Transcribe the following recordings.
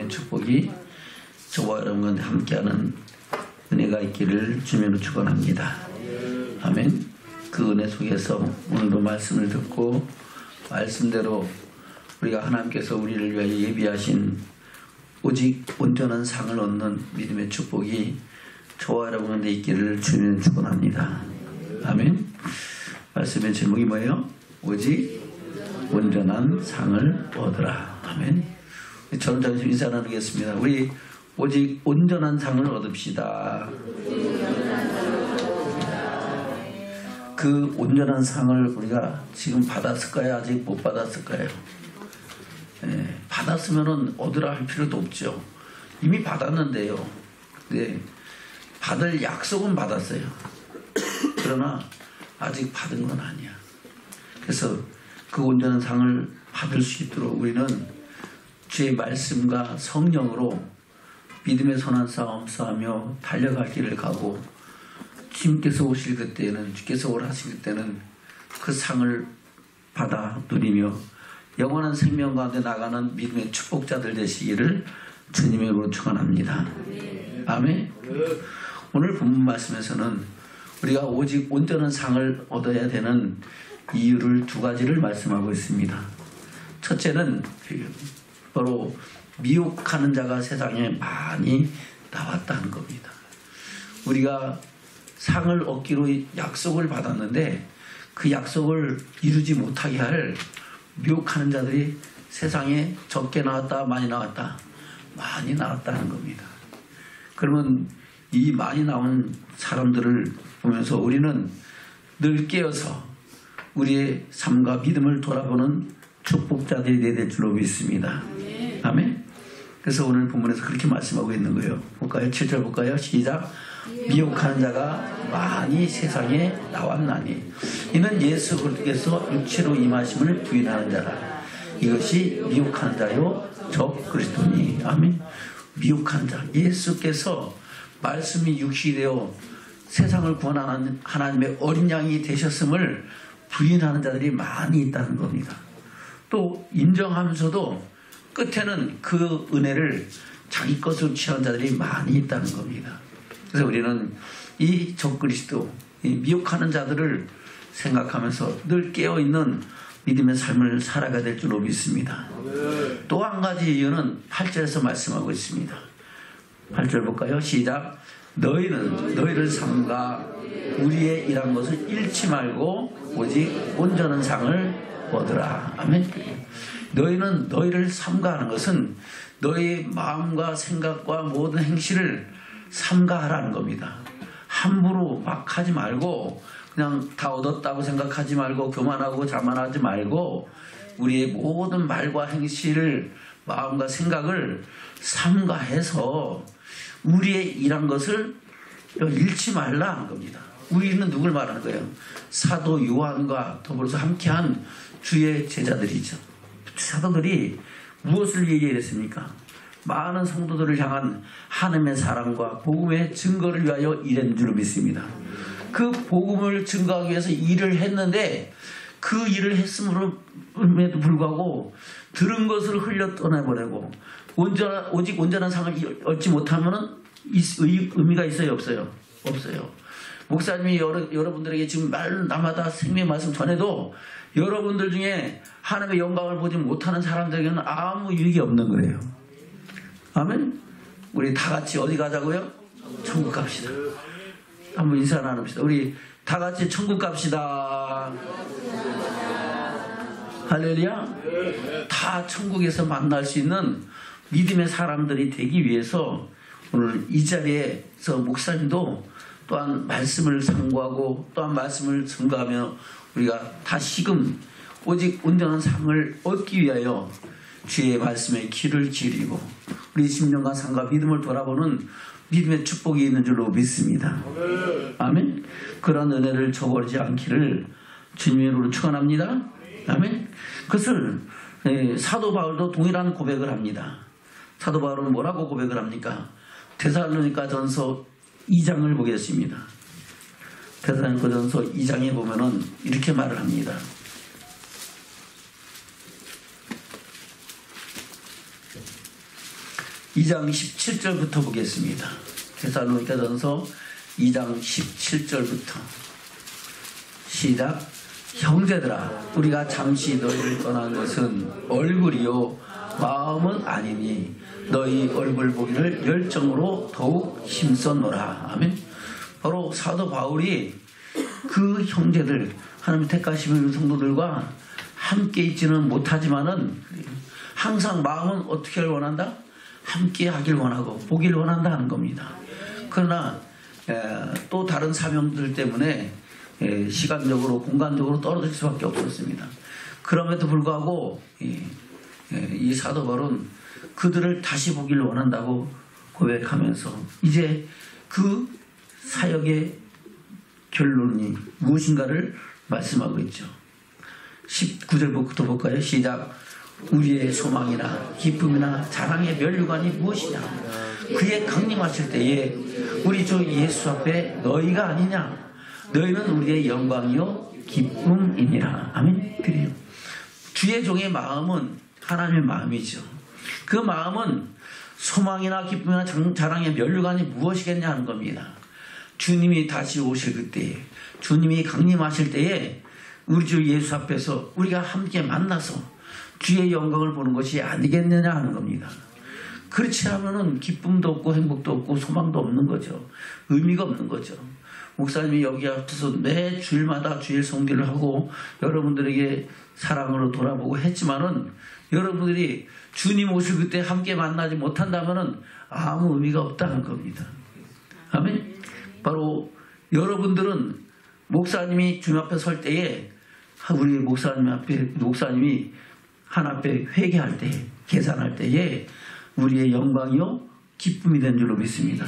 믿음의 축복이 저와 여러분과 함께하는 은혜가 있기를 주님으로 축원합니다. 아멘. 그 은혜 속에서 오늘도 말씀을 듣고 말씀대로 우리가 하나님께서 우리를 위하여 예비하신 오직 온전한 상을 얻는 믿음의 축복이 저와 여러분한테 있기를 주님은 축원합니다. 아멘. 말씀의 제목이 뭐예요? 오직 온전한 상을 얻으라. 아멘. 저는 잠시 인사 나누겠습니다. 우리 오직 온전한 상을 얻읍시다. 그 온전한 상을 우리가 지금 받았을까요? 아직 못 받았을까요? 받았으면 얻으라 할 필요도 없죠. 이미 받았는데요. 네, 받을 약속은 받았어요. 그러나 아직 받은 건 아니야. 그래서 그 온전한 상을 받을 수 있도록 우리는 주의 말씀과 성령으로 믿음의 선한 싸움 싸우며 달려갈 길을 가고, 주님께서 오실 그때는, 주께서 오라실 그때는 그 상을 받아 누리며 영원한 생명 가운데 나가는 믿음의 축복자들 되시기를 주님의 이름으로 축원합니다. 아멘. 오늘 본문 말씀에서는 우리가 오직 온전한 상을 얻어야 되는 이유를 두 가지를 말씀하고 있습니다. 첫째는 바로 미혹하는 자가 세상에 많이 나왔다는 겁니다. 우리가 상을 얻기로 약속을 받았는데 그 약속을 이루지 못하게 할 미혹하는 자들이 세상에 적게 나왔다, 많이 나왔다, 많이 나왔다는 겁니다. 그러면 이 많이 나온 사람들을 보면서 우리는 늘 깨어서 우리의 삶과 믿음을 돌아보는 축복자들이 되어야 될 줄로 믿습니다. 아멘. 그래서 오늘 본문에서 그렇게 말씀하고 있는 거예요. 볼까요? 7절 볼까요? 시작. 미혹하는 자가 많이 세상에 나왔나니 이는 예수 그리스도께서 육체로 임하심을 부인하는 자라. 이것이 미혹하는 자요 적 그리스도니. 아멘. 미혹하는 자, 예수께서 말씀이 육신이 되어 세상을 구원하는 하나님의 어린 양이 되셨음을 부인하는 자들이 많이 있다는 겁니다. 또 인정하면서도 끝에는 그 은혜를 자기 것으로 취한 자들이 많이 있다는 겁니다. 그래서 우리는 이 적그리스도, 이 미혹하는 자들을 생각하면서 늘 깨어있는 믿음의 삶을 살아가야 될 줄로 믿습니다. 또 한 가지 이유는 8절에서 말씀하고 있습니다. 8절 볼까요? 시작. 너희를 삼가 우리의 일한 것을 잃지 말고 오직 온전한 상을 얻으라. 아멘. 너희는 너희를 삼가하는 것은 너희의 마음과 생각과 모든 행실을 삼가하라는 겁니다. 함부로 막 하지 말고 그냥 다 얻었다고 생각하지 말고 교만하고 자만하지 말고 우리의 모든 말과 행실을, 마음과 생각을 삼가해서 우리의 일한 것을 잃지 말라는 겁니다. 우리는 누굴 말하는 거예요? 사도 요한과 더불어서 함께한 주의 제자들이죠. 사도들이 무엇을 얘기했습니까? 많은 성도들을 향한 하나님의 사랑과 복음의 증거를 위하여 일한 줄로 믿습니다. 그 복음을 증거하기 위해서 일을 했는데 그 일을 했음에도 불구하고 들은 것을 흘려 떠내보내고 오직 온전한 상을 얻지 못하면 의미가 있어요? 없어요? 없어요. 목사님이 여러분들에게 지금 날마다 생명의 말씀 전해도 여러분들 중에 하나님의 영광을 보지 못하는 사람들에게는 아무 유익이 없는 거예요. 아멘. 우리 다 같이 어디 가자고요? 천국 갑시다. 한번 인사 나눕시다. 우리 다 같이 천국 갑시다. 할렐루야. 다 천국에서 만날 수 있는 믿음의 사람들이 되기 위해서 오늘 이 자리에서 목사님도 또한 말씀을 상고하고 또한 말씀을 증거하며 우리가 다시금 오직 온전한 상을 얻기 위하여 주의 말씀에 귀를 기울이고 우리 심령과 삶과 믿음을 돌아보는 믿음의 축복이 있는 줄로 믿습니다. 아멘. 그런 은혜를 저버리지 않기를 주님의 이름으로 축원합니다. 아멘. 그것을 사도 바울도 동일한 고백을 합니다. 사도 바울은 뭐라고 고백을 합니까? 데살로니가 전서 2장을 보겠습니다. 데살로니가 전서 2장에 보면은 이렇게 말을 합니다. 2장 17절부터 보겠습니다. 데살로니가전서 2장 17절부터 시작. 형제들아, 우리가 잠시 너희를 떠난 것은 얼굴이요 마음은 아니니 너희 얼굴 보기를 열정으로 더욱 힘썼노라. 아멘. 바로 사도 바울이 그 형제들, 하나님 택하시는 성도들과 함께 있지는 못하지만은 항상 마음은 어떻게 원한다? 함께 하길 원하고 보길 원한다 하는 겁니다. 그러나 또 다른 사명들 때문에 시간적으로 공간적으로 떨어질 수밖에 없었습니다. 그럼에도 불구하고 이 사도 바울은 그들을 다시 보기를 원한다고 고백하면서 이제 그 사역의 결론이 무엇인가를 말씀하고 있죠. 19절부터 볼까요? 시작. 우리의 소망이나 기쁨이나 자랑의 면류관이 무엇이냐? 그의 강림하실 때에 우리 주 예수 앞에 너희가 아니냐? 너희는 우리의 영광이요 기쁨이니라. 아멘. 그래요. 주의 종의 마음은 하나님의 마음이죠. 그 마음은 소망이나 기쁨이나 자랑의 면류관이 무엇이겠냐 하는 겁니다. 주님이 다시 오실 그때에, 주님이 강림하실 때에 우리 주 예수 앞에서 우리가 함께 만나서 주의 영광을 보는 것이 아니겠느냐 하는 겁니다. 그렇지 않으면 기쁨도 없고 행복도 없고 소망도 없는 거죠. 의미가 없는 거죠. 목사님이 여기 앞에서 매 주일마다 주일 성기를 하고 여러분들에게 사랑으로 돌아보고 했지만은 여러분들이 주님 오실 그때 함께 만나지 못한다면은 아무 의미가 없다는 겁니다. 아멘. 바로 여러분들은 목사님이 주님 앞에 설 때에 우리 목사님이 하나 앞에 회개할 때, 계산할 때에 우리의 영광이요 기쁨이 된 줄로 믿습니다.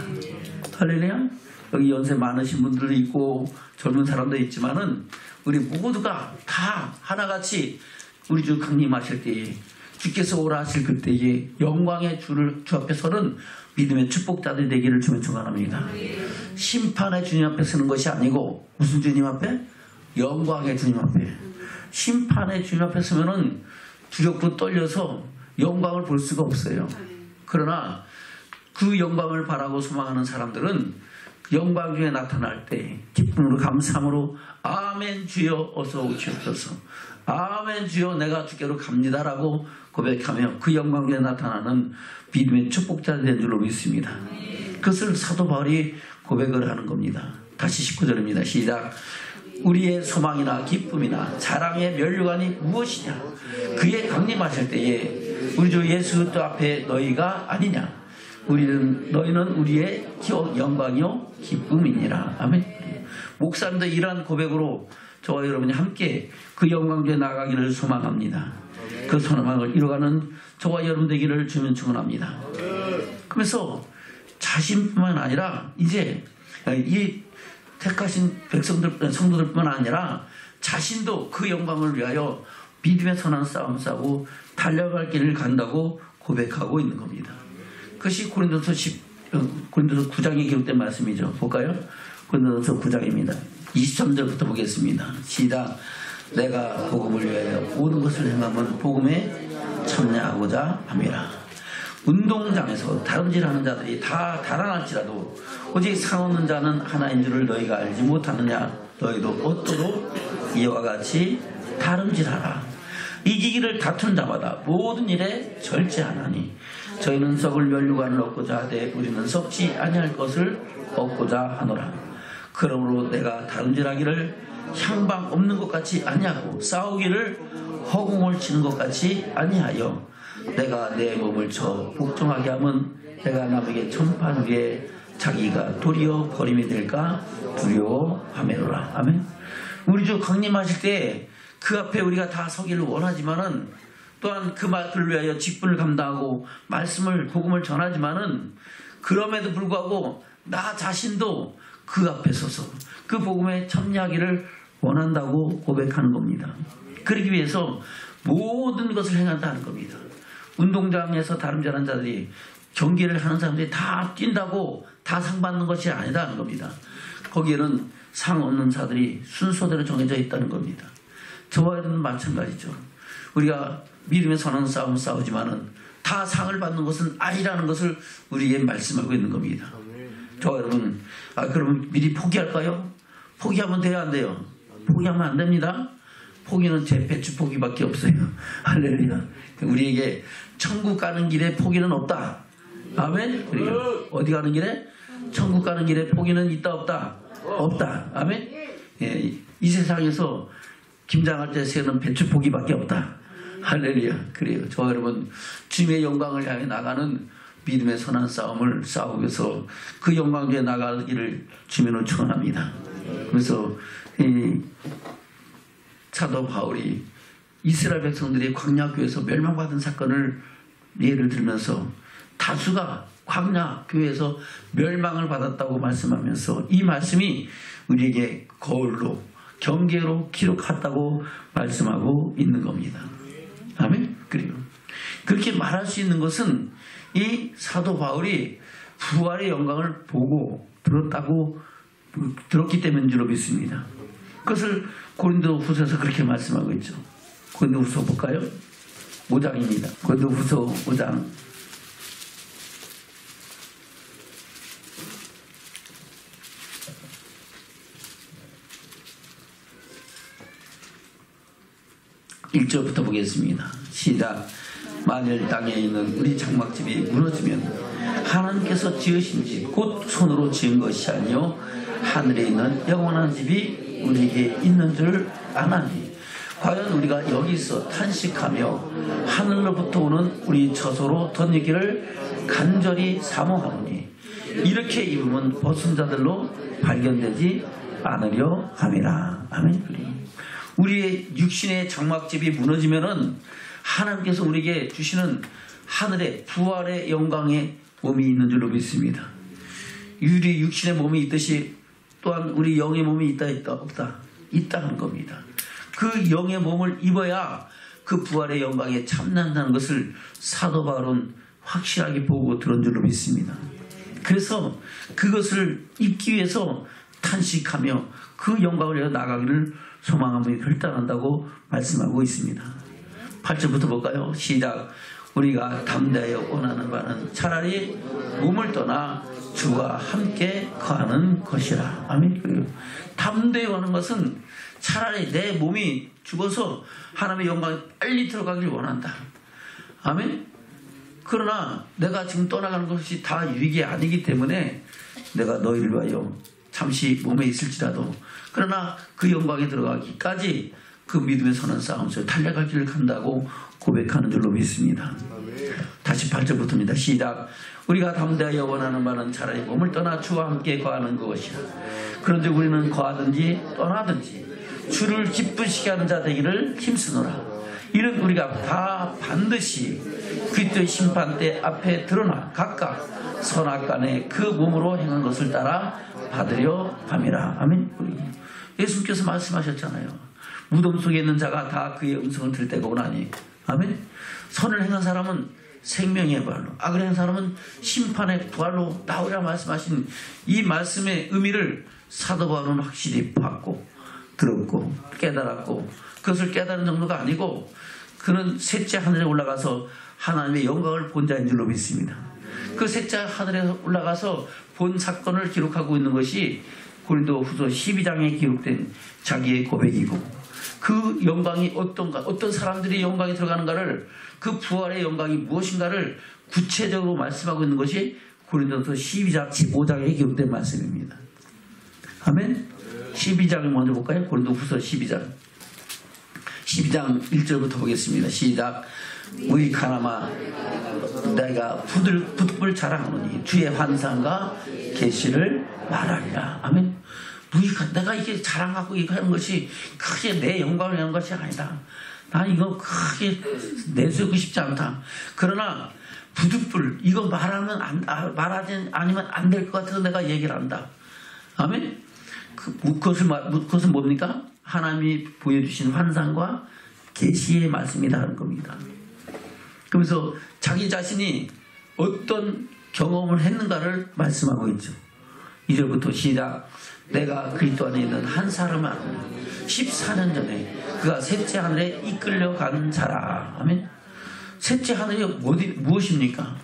할렐루야. 여기 연세 많으신 분들도 있고 젊은 사람도 있지만은 우리 모두가 다 하나같이 우리 주 강림하실 때에 주께서 오라 하실 그때에 영광의 주 앞에 서는 믿음의 축복자들이 되기를 주님 축원합니다. 심판의 주님 앞에 서는 것이 아니고 무슨 주님 앞에? 영광의 주님 앞에. 심판의 주님 앞에 서면은 두렵고 떨려서 영광을 볼 수가 없어요. 그러나 그 영광을 바라고 소망하는 사람들은 영광 중에 나타날 때 기쁨으로 감사함으로 아멘 주여 어서 오시옵소서, 아멘 주여 내가 주께로 갑니다라고 고백하며 그 영광 중에 나타나는 믿음의 축복자가 된 줄로 믿습니다. 그것을 사도 바울이 고백을 하는 겁니다. 다시 19절입니다. 시작. 우리의 소망이나 기쁨이나 자랑의 면류관이 무엇이냐? 그의 강림하실 때에 우리 주 예수 그리스도 앞에 너희가 아니냐? 너희는 우리의 영광이요 기쁨이니라. 아멘. 목사님도 이러한 고백으로 저와 여러분이 함께 그 영광 중에 나가기를 소망합니다. 그 소망을 이루어가는 저와 여러분 되기를 주님 축원합니다. 그래서 자신뿐만 아니라 이제 이 택하신 성도들뿐만 아니라 자신도 그 영광을 위하여 믿음의 선한 싸움 싸고 달려갈 길을 간다고 고백하고 있는 겁니다. 그것이 고린도서 9장에 기록된 말씀이죠. 볼까요? 고린도서 9장입니다. 23절부터 보겠습니다. 시작. 내가 복음을 위하여 모든 것을 행하면 복음에 참여하고자 함이라. 운동장에서 다름질하는 자들이 다 달아날지라도 오직 상없는 자는 하나인 줄을 너희가 알지 못하느냐? 너희도 옷도로 이와 같이 다름질하라. 이기기를 다투는 자마다 모든 일에 절제하나니 저희는 썩을 면류관을 얻고자 하되 우리는 썩지 아니할 것을 얻고자 하노라. 그러므로 내가 다름질하기를 향방 없는 것 같이 아니하고 싸우기를 허공을 치는 것 같이 아니하여 내가 내 몸을 쳐 복종하게 하면 내가 남에게 천판 위에 자기가 도리어 버림이 될까 두려워하매로라. 아멘. 우리 주 강림하실 때 그 앞에 우리가 다 서기를 원하지만은 또한 그 말을 위하여 직분을 감당하고 말씀을 복음을 전하지만은 그럼에도 불구하고 나 자신도 그 앞에 서서 그 복음에 참여하기를 원한다고 고백하는 겁니다. 그러기 위해서 모든 것을 행한다는 겁니다. 운동장에서 다름질하는 자들이 경기를 하는 사람들이 다 뛴다고 다 상 받는 것이 아니다는 겁니다. 거기에는 상 없는 자들이 순서대로 정해져 있다는 겁니다. 저와 여러분은 마찬가지죠. 우리가 믿음의 선한 싸움 싸우지만은 다 상을 받는 것은 아니라는 것을 우리에게 말씀하고 있는 겁니다. 저 여러분, 그러면 미리 포기할까요? 포기하면 돼요, 안 돼요? 포기하면 안 됩니다. 포기는 제 배추 포기밖에 없어요. 할렐루야. 우리에게 천국 가는 길에 포기는 없다. 아멘. 어디 가는 길에? 천국 가는 길에 포기는 있다 없다? 없다. 아멘. 예, 이 세상에서 김장할 때 세는 배추 포기밖에 없다. 할렐루야. 그래요. 저 여러분, 주님의 영광을 향해 나가는 믿음의 선한 싸움을 싸우기 위해서 그 영광 뒤에 나가기를 주님을 축원합니다. 그래서 이 사도 바울이 이스라엘 백성들이 광야교회에서 멸망받은 사건을 예를 들면서 다수가 광야교회에서 멸망을 받았다고 말씀하면서 이 말씀이 우리에게 거울로 경계로 기록했다고 말씀하고 있는 겁니다. 아멘. 그리고 그렇게 말할 수 있는 것은 이 사도 바울이 부활의 영광을 보고 들었기 때문인 줄로 믿습니다. 그것을 고린도후서에서 그렇게 말씀하고 있죠. 고린도후서 볼까요? 5장입니다. 고린도후서 5장 1절부터 보겠습니다. 시작. 만일 땅에 있는 우리 장막집이 무너지면 하나님께서 지으신 집 곧 손으로 지은 것이 아니요 하늘에 있는 영원한 집이 우리에게 있는 줄 아나니 과연 우리가 여기서 탄식하며 하늘로부터 오는 우리 처소로 덧입기를 간절히 사모하노니 이렇게 입으면 벗은 자들로 발견되지 않으려 함이라. 아멘. 우리의 육신의 장막집이 무너지면은 하나님께서 우리에게 주시는 하늘의 부활의 영광의 몸이 있는 줄로 믿습니다. 우리 육신의 몸이 있듯이 또한 우리 영의 몸이 있다 없다? 있다는 겁니다. 그 영의 몸을 입어야 그 부활의 영광에 참난다는 것을 사도 바울은 확실하게 보고 들은 줄로 믿습니다. 그래서 그것을 입기 위해서 탄식하며 그 영광을 위해 나가기를 소망하며 결단한다고 말씀하고 있습니다. 8절부터 볼까요? 시작. 우리가 담대하여 원하는 바는 차라리 몸을 떠나 주와 함께 거하는 것이라. 아멘. 담대히 원하는 것은 차라리 내 몸이 죽어서 하나님의 영광에 빨리 들어가길 원한다. 아멘. 그러나 내가 지금 떠나가는 것이 다 유익이 아니기 때문에 내가 너희를 위하여 잠시 몸에 있을지라도 그러나 그 영광에 들어가기까지 그 믿음의 선한 싸움 속에 달려갈 길을 간다고 고백하는 줄로 믿습니다. 다시 8절부터입니다. 시작. 우리가 담대하여 원하는 바는 차라리 몸을 떠나 주와 함께 거하는 것이라. 그런데 우리는 거하든지 떠나든지 주를 기쁘시게 하는 자 되기를 힘쓰노라. 이는 우리가 다 반드시 그리스도의 심판대 앞에 드러나 각각 선악간에 그 몸으로 행한 것을 따라 받으려 함이라. 아멘. 예수님께서 말씀하셨잖아요. 무덤 속에 있는 자가 다 그의 음성을 들을 때가 오나니. 아멘. 선을 행한 사람은 생명의 부활로, 악을 행한 사람은 심판의 부활로 나오리라 말씀하신 이 말씀의 의미를 사도 바울은 확실히 받고 들었고 깨달았고, 그것을 깨달은 정도가 아니고 그는 셋째 하늘에 올라가서 하나님의 영광을 본 자인 줄로 믿습니다. 그 셋째 하늘에 올라가서 본 사건을 기록하고 있는 것이 고린도후서 12장에 기록된 자기의 고백이고, 그 영광이 어떤가, 어떤 사람들이 영광이 들어가는가를, 그 부활의 영광이 무엇인가를 구체적으로 말씀하고 있는 것이 고린도후서 12장, 15장에 기록된 말씀입니다. 아멘. 12장을 먼저 볼까요? 고린도후서 12장 1절부터 보겠습니다. 시작. 무익하나마 내가 부득불 자랑하노니 주의 환상과 계시를 말하리라. 아멘. 무익한, 내가 이게 자랑하고 이거 하는 것이 크게 내 영광을 내는 것이 아니다. 난 이거 크게 내세우고 싶지 않다. 그러나 부득불 이거 말하지 아니면 안 될 것 같아서 내가 얘기를 한다. 아멘. 그것은 뭡니까? 하나님이 보여주신 환상과 계시의 말씀이다 하는 겁니다. 그러면서 자기 자신이 어떤 경험을 했는가를 말씀하고 있죠. 2절부터 시작. 내가 그리스도 안에 있는 한 사람을 아노니 14년 전에 그가 셋째 하늘에 이끌려간 자라. 아멘. 셋째 하늘이 무엇입니까?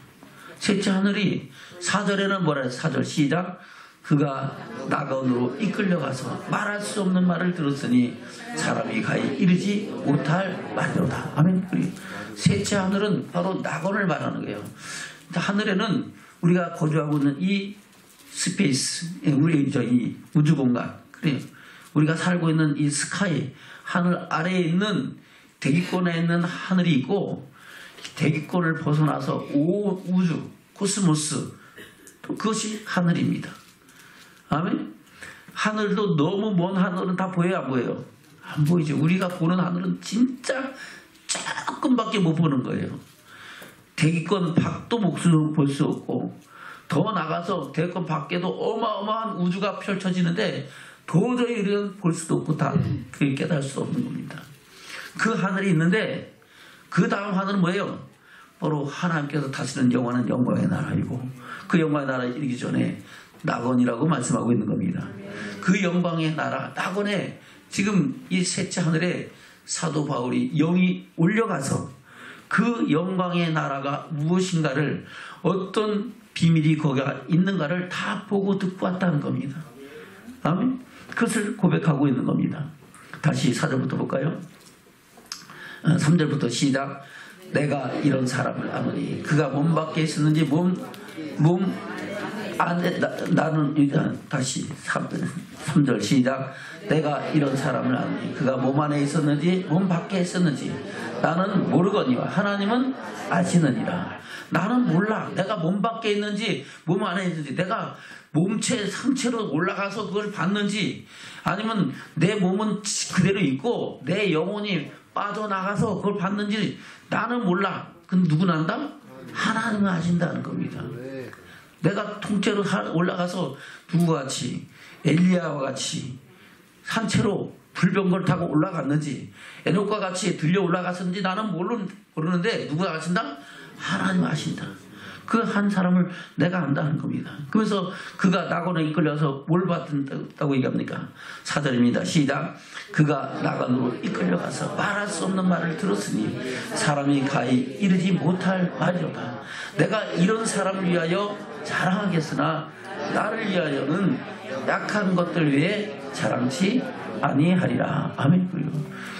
셋째 하늘이 4절에는 뭐라 해요? 4절 시작. 그가 낙원으로 이끌려가서 말할 수 없는 말을 들었으니 사람이 가히 이르지 못할 말이로다. 아멘. 셋째 하늘은 바로 낙원을 말하는 거예요. 하늘에는 우리가 거주하고 있는 이 스페이스, 우리 이 우주 공간, 그래요. 우리가 살고 있는 이 스카이, 하늘 아래에 있는 대기권에 있는 하늘이 있고, 대기권을 벗어나서 우주, 코스모스, 그것이 하늘입니다. 아멘. 하늘도 너무 먼 하늘은 다 보여요, 안 보여요? 안 보이죠. 우리가 보는 하늘은 진짜 조금밖에 못 보는 거예요. 대기권 밖도 목숨으로 볼 수 없고, 더 나가서 대기권 밖에도 어마어마한 우주가 펼쳐지는데 도저히 우리는 볼 수도 없고 다 깨달을 수 없는 겁니다. 그 하늘이 있는데 그 다음 하늘은 뭐예요? 바로 하나님께서 다스리는 영원한 영광의 나라이고, 그 영광의 나라에 이르기 전에 낙원이라고 말씀하고 있는 겁니다. 그 영광의 나라 낙원에 지금 이 셋째 하늘에 사도 바울이 영이 올려가서 그 영광의 나라가 무엇인가를, 어떤 비밀이 거기가 있는가를 다 보고 듣고 왔다는 겁니다. 아멘. 그것을 고백하고 있는 겁니다. 다시 4절부터 볼까요? 3절부터 시작. 내가 이런 사람을 아노니 그가 몸 밖에 있었는지 몸 안에 나는 일단 다시 3절 시작. 내가 이런 사람을 아노니 그가 몸 안에 있었는지 몸 밖에 있었는지 나는 모르거니와 하나님은 아시느니라. 나는 몰라. 내가 몸 밖에 있는지 몸 안에 있는지, 내가 몸체 상체로 올라가서 그걸 봤는지, 아니면 내 몸은 그대로 있고 내 영혼이 빠져나가서 그걸 봤는지 나는 몰라. 근데 누구는 안다? 하나님은 아신다는 겁니다. 내가 통째로 올라가서 누구같이 엘리야와 같이 산채로 불병거를 타고 올라갔는지, 에녹과 같이 들려 올라갔는지 나는 모르는데 누가 아신다? 하나님 아신다. 그 한 사람을 내가 안다는 겁니다. 그래서 그가 낙원에 이끌려서 뭘 받았다고 얘기합니까? 4절입니다. 시작. 그가 낙원으로 이끌려가서 말할 수 없는 말을 들었으니 사람이 가히 이르지 못할 말이로다. 내가 이런 사람을 위하여 자랑하겠으나 나를 위하여는 약한 것들 위해 자랑치 아니하리라. 아멘.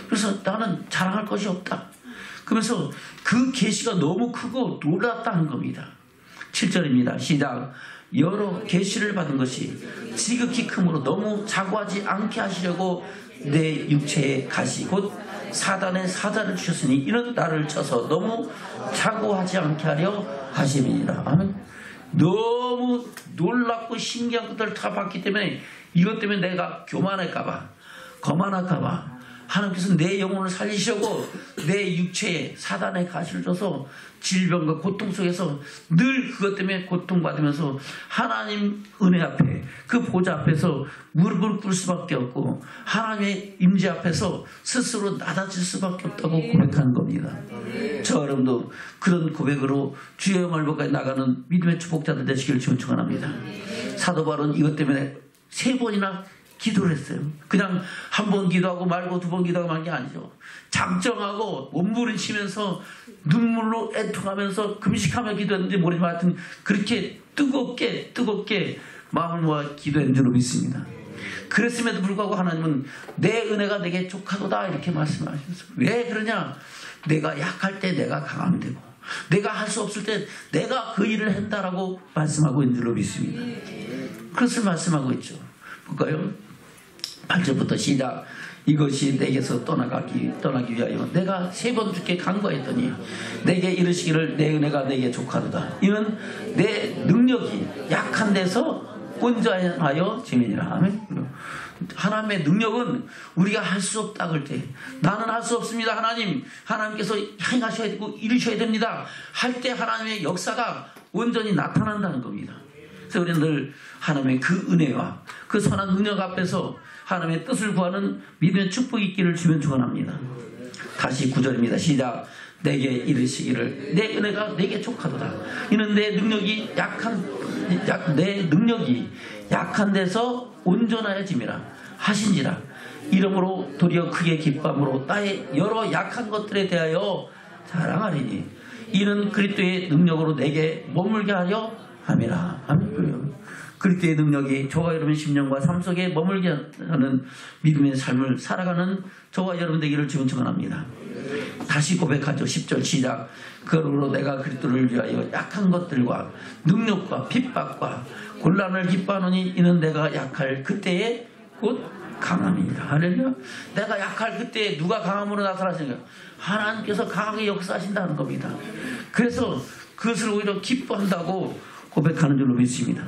그래서 나는 자랑할 것이 없다. 그러면서 그 계시가 너무 크고 놀랐다는 겁니다. 7절입니다. 시작. 여러 계시를 받은 것이 지극히 크므로 너무 자고하지 않게 하시려고 내 육체에 가시 곧 사단의 사자를 주셨으니 이는 나를 쳐서 너무 자고하지 않게 하려 하심이니라. 아멘. 너무 놀랍고 신기한 것들을 다 봤기 때문에, 이것 때문에 내가 교만할까봐, 거만할까봐 하나님께서 내 영혼을 살리시려고 내 육체에 사단의 가시를 줘서 질병과 고통 속에서 늘 그것 때문에 고통받으면서 하나님 은혜 앞에, 그 보좌 앞에서 무릎을 꿇을 수밖에 없고 하나님의 임재 앞에서 스스로 낮아질 수밖에 없다고 고백하는 겁니다. 저 여러분도 그런 고백으로 주의 영광을 볼까지 나가는 믿음의 축복자들 되시길 축원합니다. 사도 바울은 이것 때문에 3번이나 기도를 했어요. 그냥 한 번 기도하고 말고 2번 기도하고 말 게 아니죠. 작정하고 몸부림치면서 눈물로 애통하면서 금식하며 기도했는지 모르지만 하여튼 그렇게 뜨겁게 마음을 모아 기도한 줄로 믿습니다. 그랬음에도 불구하고 하나님은 내 은혜가 내게 족하도다 이렇게 말씀하셨어요. 왜 그러냐? 내가 약할 때 내가 강하면 되고 내가 할 수 없을 때 내가 그 일을 한다라고 말씀하고 있는 줄로 믿습니다. 그것을 말씀하고 있죠. 볼까요? 8절부터 시작. 이것이 내게서 떠나기 위하여 내가 3번 주께 간구했더니 내게 이르시기를 내 은혜가 내게 족하도다. 이는 내 능력이 약한 데서 온전하여 지니라. 아멘. 하나님의 능력은 우리가 할 수 없다 그럴 때, 나는 할 수 없습니다. 하나님께서 행하셔야 되고 이루셔야 됩니다 할 때 하나님의 역사가 온전히 나타난다는 겁니다. 그래서 우리는 늘 하나님의 그 은혜와 그 선한 능력 앞에서 하나님의 뜻을 구하는 믿음의 축복이 있기를 주면 축원합니다. 다시 9절입니다. 시작. 내게 이르시기를 내 은혜가 내게 족하도다. 이는 내 능력이 약한 데서 온전하여짐이라 하신지라. 이러므로 도리어 크게 기뻐함으로 나의 여러 약한 것들에 대하여 자랑하리니 이는 그리스도의 능력으로 내게 머물게 하려 함이라. 아멘. 그리스도의 능력이 저와 여러분 심령과 삶 속에 머물게 하는 믿음의 삶을 살아가는 저와 여러분 되기를 지금 축원합니다. 다시 고백하죠. 10절 시작. 그러므로 내가 그리스도를 위하여 약한 것들과 능력과 핍박과 곤란을 기뻐하노니 이는 내가 약할 그때에 곧 강함입니다. 할렐루야. 내가 약할 그때에 누가 강함으로 나타나시는가? 하나님께서 강하게 역사하신다는 겁니다. 그래서 그것을 오히려 기뻐한다고 고백하는 줄로 믿습니다.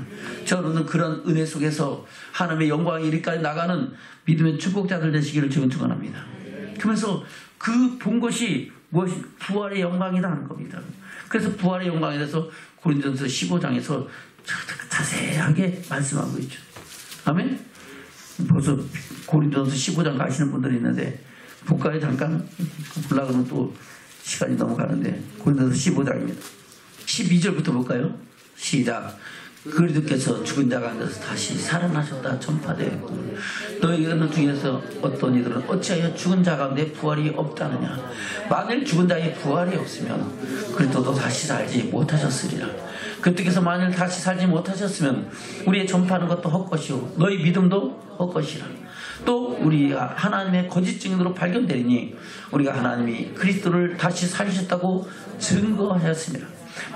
저는 그런 은혜 속에서 하나님의 영광이 이리까지 나가는 믿음의 축복자들 되시기를 지금 축원합니다. 그러면서 그 본 것이 무엇이 부활의 영광이다 하는 겁니다. 그래서 부활의 영광에 대해서 고린도전서 15장에서 자세하게 말씀하고 있죠. 아멘. 벌써 고린도전서 15장 가시는 분들이 있는데 볼까요? 잠깐 보려고 하면 또 시간이 넘어가는데 고린도전서 15장입니다. 12절부터 볼까요? 시작. 그리스도께서 죽은 자 가운데서 다시 살아나셨다 전파되었고 너희들 중에서 어떤 이들은 어찌하여 죽은 자 가운데 부활이 없다느냐. 만일 죽은 자의 부활이 없으면 그리스도도 다시 살지 못하셨으리라. 그리스도께서 만일 다시 살지 못하셨으면 우리의 전파하는 것도 헛것이요 너희 믿음도 헛것이라. 또 우리가 하나님의 거짓 증인으로 발견되니 우리가 하나님이 그리스도를 다시 살리셨다고 증거하였습니다.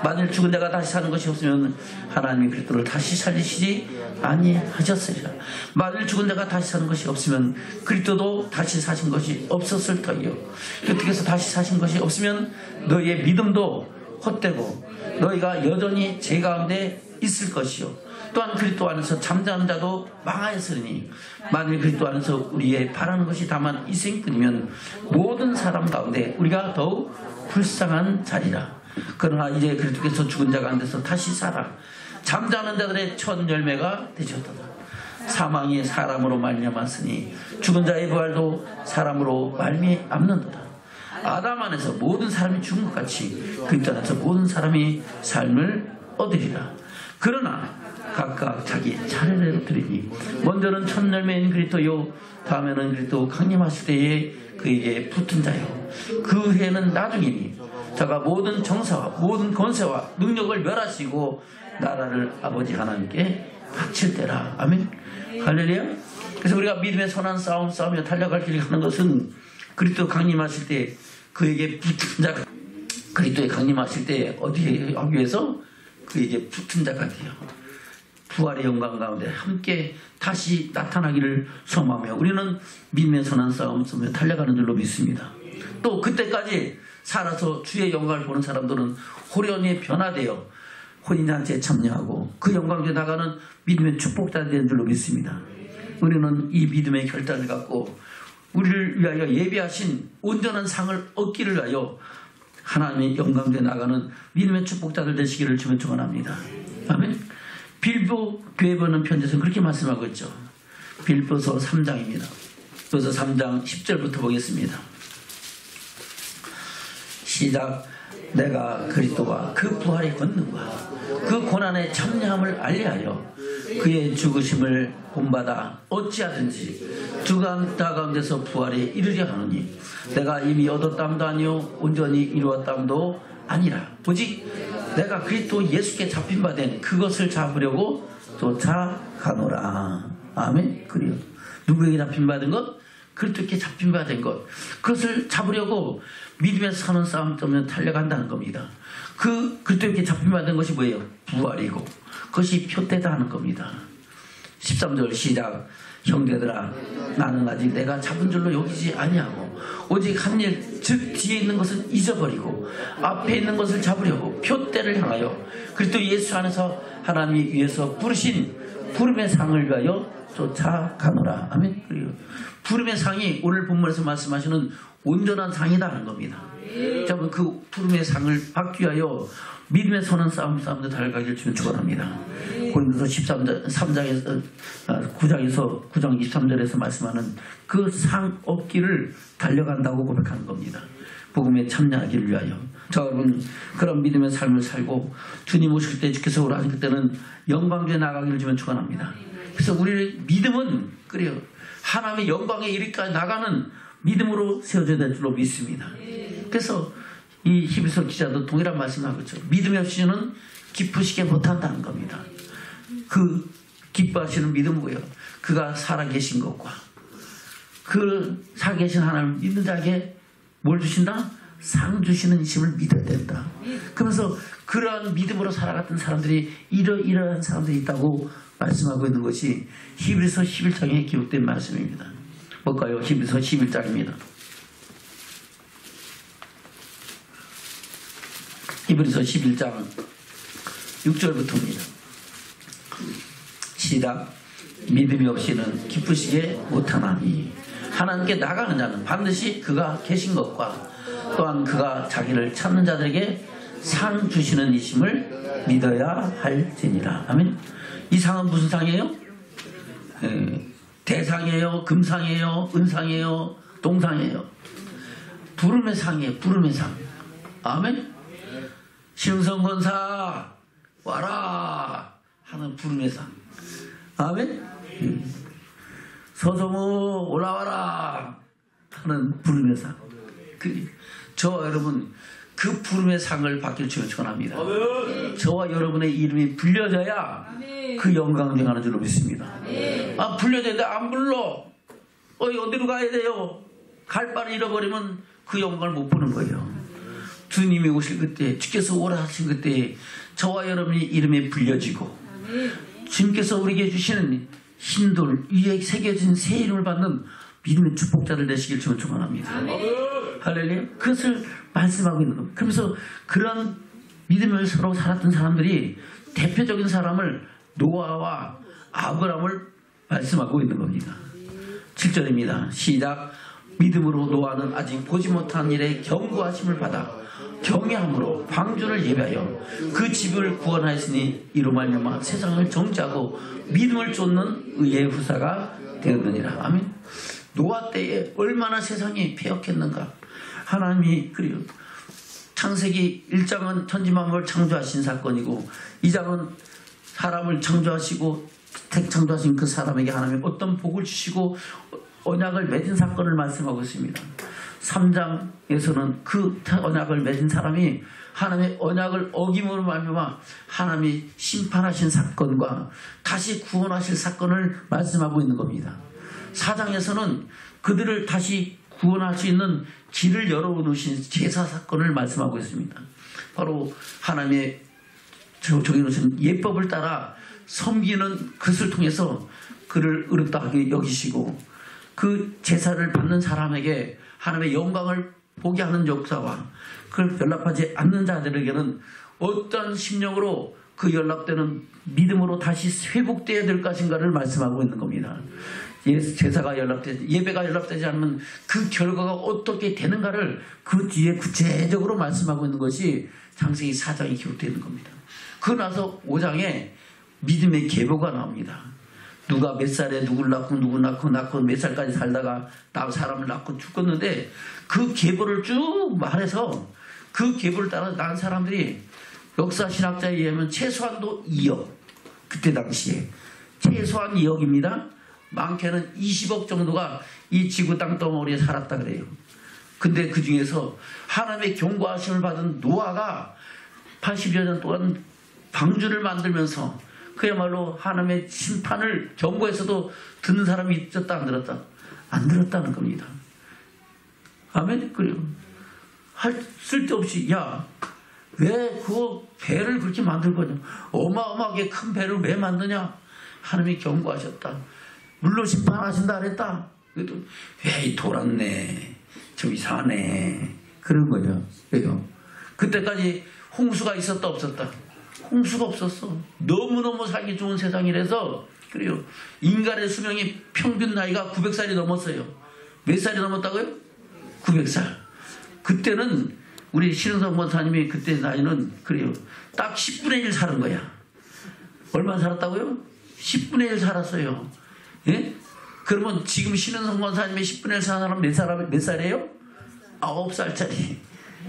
만일 죽은 자가 다시 사는 것이 없으면 하나님이 그리스도를 다시 살리시지 아니하셨으리라. 만일 죽은 자가 다시 사는 것이 없으면 그리스도도 다시 사신 것이 없었을 터이요 그리스도께서 다시 사신 것이 없으면 너희의 믿음도 헛되고 너희가 여전히 죄 가운데 있을 것이요 또한 그리스도 안에서 잠자는 자도 망하였으니 만일 그리스도 안에서 우리의 바라는 것이 다만 이 생뿐이면 모든 사람 가운데 우리가 더욱 불쌍한 자리라. 그러나 이제 그리스도께서 죽은 자 가운데서 다시 살아 잠자는 자들의 첫 열매가 되셨도다. 사망이 사람으로 말미암았으니 죽은 자의 부활도 사람으로 말미암는도다. 아담 안에서 모든 사람이 죽은 것 같이 그리스도 안에서 모든 사람이 삶을 얻으리라. 그러나 각각 자기 차례대로 드리니 먼저는 첫 열매인 그리스도요 다음에는 그리스도 강림하실 때에 그에게 붙은 자요 그 후에는 나중이니 저가 모든 정사와 모든 권세와 능력을 멸하시고 나라를 아버지 하나님께 바칠 때라. 아멘. 할렐루야. 그래서 우리가 믿음의 선한 싸움 싸우며 달려갈 길을 가는 것은 그리스도 강림하실 때 그에게 붙은 자가 그리스도에 강림하실 때 어디에 하기 위해서 그에게 붙은 자가 돼요. 부활의 영광 가운데 함께 다시 나타나기를 소망하며 우리는 믿음의 선한 싸움 싸우며 달려가는 줄로 믿습니다. 또 그때까지 살아서 주의 영광을 보는 사람들은 호련히 변화되어 혼인잔치에 참여하고 그 영광에 나가는 믿음의 축복자들이 되는 줄로 믿습니다. 우리는 이 믿음의 결단을 갖고 우리를 위하여 예비하신 온전한 상을 얻기를 위하여 하나님의 영광에 나가는 믿음의 축복자들 되시기를 주면 축원합니다. 아멘. 빌보 교회 보는 편지에서 그렇게 말씀하고 있죠. 빌보서 3장입니다. 빌보서 3장 10절부터 보겠습니다. 시작. 내가 그리스도와 그 부활의 권능과 그 고난의 참여함을 알리하여 그의 죽으심을 본받아 어찌하든지 죽은 자 가운데서 부활에 이르려 하노니 내가 이미 얻었담도 아니요 온전히 이루었담도 아니라 오직 내가 그리스도 예수께 잡힌 바 된 그것을 잡으려고 쫓아가노라. 아멘. 그래요. 누구에게 잡힌 바 된 것? 그리스도께 잡힌 바 된 것. 그것을 잡으려고 믿음에서 사는 싸움 때문에 달려간다는 겁니다. 그리스도께 잡힌 바 된 것이 뭐예요? 부활이고 그것이 표대다 하는 겁니다. 13절 시작. 형제들아 나는 아직 내가 잡은 줄로 여기지 아니하고 오직 한 일 즉 뒤에 있는 것은 잊어버리고 앞에 있는 것을 잡으려고 표대를 향하여 그리스도 예수 안에서 하나님이 위해서 부르신 부름의 상을 위하여 쫓아가노라. 아멘. 그리고 부름의 상이 오늘 본문에서 말씀하시는 온전한 상이라는 겁니다. 자, 그 부름의 상을 받기 위하여 믿음의 선한 싸움도 달려가기를 주면 축원합니다. 고린도서 9장 23절에서 말씀하는 그 상 얻기를 달려간다고 고백하는 겁니다. 복음에 참여하기를 위하여. 자, 여러분 그런 믿음의 삶을 살고 주님 오실 때 주께서 오라 하실 때는 영광주에 나가기를 주면 축원합니다. 그래서 우리의 믿음은 그래요. 하나님의 영광에 이르기까지 나가는 믿음으로 세워져야 될 줄로 믿습니다. 그래서 이 히브리서 기자도 동일한 말씀하고 있죠. 믿음이 없이는 기쁘시게 못한다는 겁니다. 그 기뻐하시는 믿음은 뭐예요? 그가 살아계신 것과 그 살아계신 하나님을 믿는 자에게 뭘 주신다? 상 주시는 이심을 믿어야 된다. 그러면서 그러한 믿음으로 살아갔던 사람들이 이러한 사람들이 있다고 말씀하고 있는 것이 히브리서 11장에 기록된 말씀입니다. 뭘까요? 히브리서 11장입니다. 히브리서 11장 6절부터입니다. 시작. 믿음이 없이는 기쁘시게 못하나니 하나님께 나가는 자는 반드시 그가 계신 것과 또한 그가 자기를 찾는 자들에게 상 주시는 이심을 믿어야 할지니라. 아멘. 이 상은 무슨 상이에요? 대상이에요? 금상이에요? 은상이에요? 동상이에요? 부름의 상이에요. 부름의 상. 아멘. 신흥성건사 와라 하는 부름의 상. 아멘. 서성우 올라와라 하는 부름의 상. 저와 여러분 그 부름의 상을 받길 주여 축원합니다. 저와 여러분의 이름이 불려져야 그 영광을 행하는 줄로 믿습니다. 아, 불려졌는데 안 불러. 어디로 가야 돼요? 갈 바를 잃어버리면 그 영광을 못 보는 거예요. 주님이 오실 그때, 주께서 오라 하신 그때 저와 여러분이 이름에 불려지고 주님께서 우리에게 주시는 힘돌 위에 새겨진 새 이름을 받는 믿음의 축복자들 되시길 주여 축원합니다. 할렐루야. 그것을 말씀하고 있는 겁니다. 그러면서 그런 믿음을 서로 살았던 사람들이 대표적인 사람을 노아와 아브라함을 말씀하고 있는 겁니다. 7절입니다. 시작. 믿음으로 노아는 아직 보지 못한 일에 경고하심을 받아 경외함으로 방주를 예배하여 그 집을 구원하였으니 이로 말미암아 세상을 정죄하고 믿음을 쫓는 의의 후사가 되었느니라. 아멘. 노아 때에 얼마나 세상이 패역했는가. 하나님이 그리고 창세기 1장은 천지만물을 창조하신 사건이고 2장은 사람을 창조하시고 창조하신 그 사람에게 하나님이 어떤 복을 주시고 언약을 맺은 사건을 말씀하고 있습니다. 3장에서는 그 언약을 맺은 사람이 하나님의 언약을 어김으로 말미암아 하나님이 심판하신 사건과 다시 구원하실 사건을 말씀하고 있는 겁니다. 4장에서는 그들을 다시 구원할 수 있는 길을 열어놓으신 제사 사건을 말씀하고 있습니다. 바로 하나님의 정해놓으신 예법을 따라 섬기는 것을 통해서 그를 의롭다하게 여기시고 그 제사를 받는 사람에게 하나님의 영광을 보게 하는 역사와 그걸 연락하지 않는 자들에게는 어떤 심령으로 그 연락되는 믿음으로 다시 회복되어야 될 것인가를 말씀하고 있는 겁니다. 제사가 연락되지, 예배가 연락되지 않으면 그 결과가 어떻게 되는가를 그 뒤에 구체적으로 말씀하고 있는 것이 창세기 4장에 기록되어 있는 겁니다. 그 나서 5장에 믿음의 계보가 나옵니다. 누가 몇 살에 누굴 낳고 누굴 낳고 몇 살까지 살다가 사람을 낳고 죽었는데 그 계보를 쭉 말해서 그 계보를 따라 난 사람들이 역사 신학자에 의하면 최소한도 2억, 그때 당시에 최소한 2억입니다. 많게는 20억 정도가 이 지구 땅덩어리에 살았다 그래요. 근데 그 중에서 하나님의 경고하심을 받은 노아가 80여 년 동안 방주를 만들면서 그야말로 하나님의 심판을 경고해서도 듣는 사람이 있었다 안 들었다? 안 들었다는 겁니다. 아멘? 그리고 쓸데없이 야 왜 그 배를 그렇게 만들 거냐? 어마어마하게 큰 배를 왜 만드냐? 하나님이 경고하셨다. 물로 심판하신다 그랬다. 그래도 에이 돌았네. 좀 이상하네. 그런 거죠. 왜요? 그때까지 홍수가 있었다 없었다? 홍수가 없었어. 너무너무 살기 좋은 세상이라서 그래요. 인간의 수명이 평균 나이가 900살이 넘었어요. 몇 살이 넘었다고요? 900살. 그때는 우리 신흥성 권사님이 그때 나이는 그래요. 딱 10분의 1 사는 거야. 얼마 살았다고요? 10분의 1 살았어요. 예? 그러면 지금 신흥성 권사님의 10분의 1 사는 사람 몇 살이에요? 9살짜리.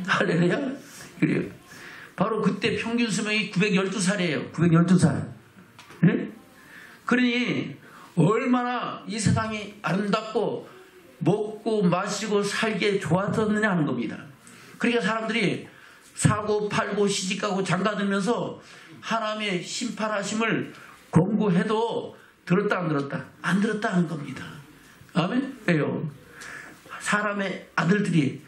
할렐루야? 그래요. 바로 그때 평균 수명이 912살이에요. 912살. 예? 그러니 얼마나 이 세상이 아름답고 먹고 마시고 살기에 좋았었느냐 하는 겁니다. 그러니까 사람들이 사고 팔고 시집가고 장가들면서 하나님의 심판하심을 권고해도 들었다 안 들었다? 안 들었다 하는 겁니다. 아멘? 왜요? 하나님의 아들들이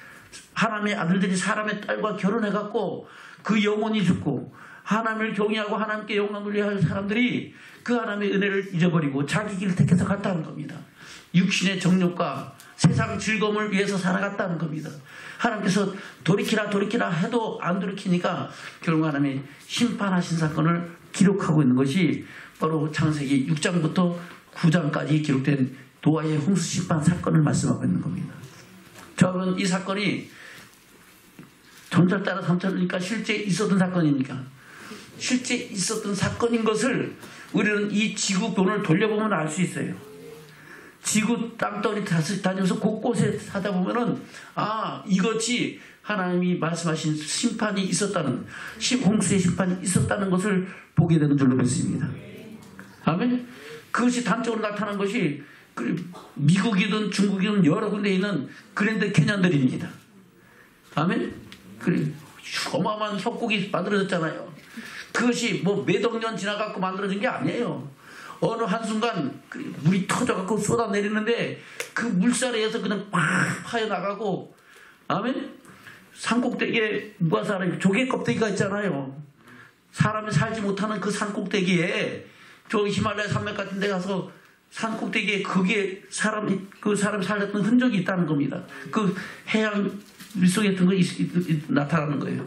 사람의 딸과 결혼해갖고 그 영혼이 죽고 하나님을 경외하고 하나님께 영광을 돌려야 할 사람들이 그 하나님의 은혜를 잊어버리고 자기 길을 택해서 갔다는 겁니다. 육신의 정욕과 세상 즐거움을 위해서 살아갔다는 겁니다. 하나님께서 돌이키라 해도 안 돌이키니까 결국 하나님이 심판하신 사건을 기록하고 있는 것이 바로 창세기 6장부터 9장까지 기록된 노아의 홍수 심판 사건을 말씀하고 있는 겁니다. 저는 이 사건이 전설 따라 삼설이니까 실제 있었던 사건이니까 실제 있었던 사건인 것을 우리는 이 지구본을 돌려보면 알 수 있어요. 지구 땅덩이 다니면서 곳곳에 사다 보면은 이것이 하나님이 말씀하신 심판이 있었다는 홍수의 심판이 있었다는 것을 보게 되는 줄로 믿습니다. 아멘. 그것이 단적으로 나타난 것이 미국이든 중국이든 여러 군데에 있는 그랜드 캐년들입니다. 아멘. 어마어마한 협곡이 만들어졌잖아요. 그것이 뭐 몇억 년 지나갖고 만들어진 게 아니에요. 어느 한순간 물이 터져갖고 쏟아내리는데 그 물살에 의해서 그냥 팍 파여나가고, 아멘? 산꼭대기에 누가 살아요? 조개 껍데기가 있잖아요. 사람이 살지 못하는 그 산꼭대기에 저 히말라야 산맥 같은 데 가서 산꼭대기에 그게 그 사람이 살았던 흔적이 있다는 겁니다. 그 해양 물속에 있던 거 나타나는 거예요.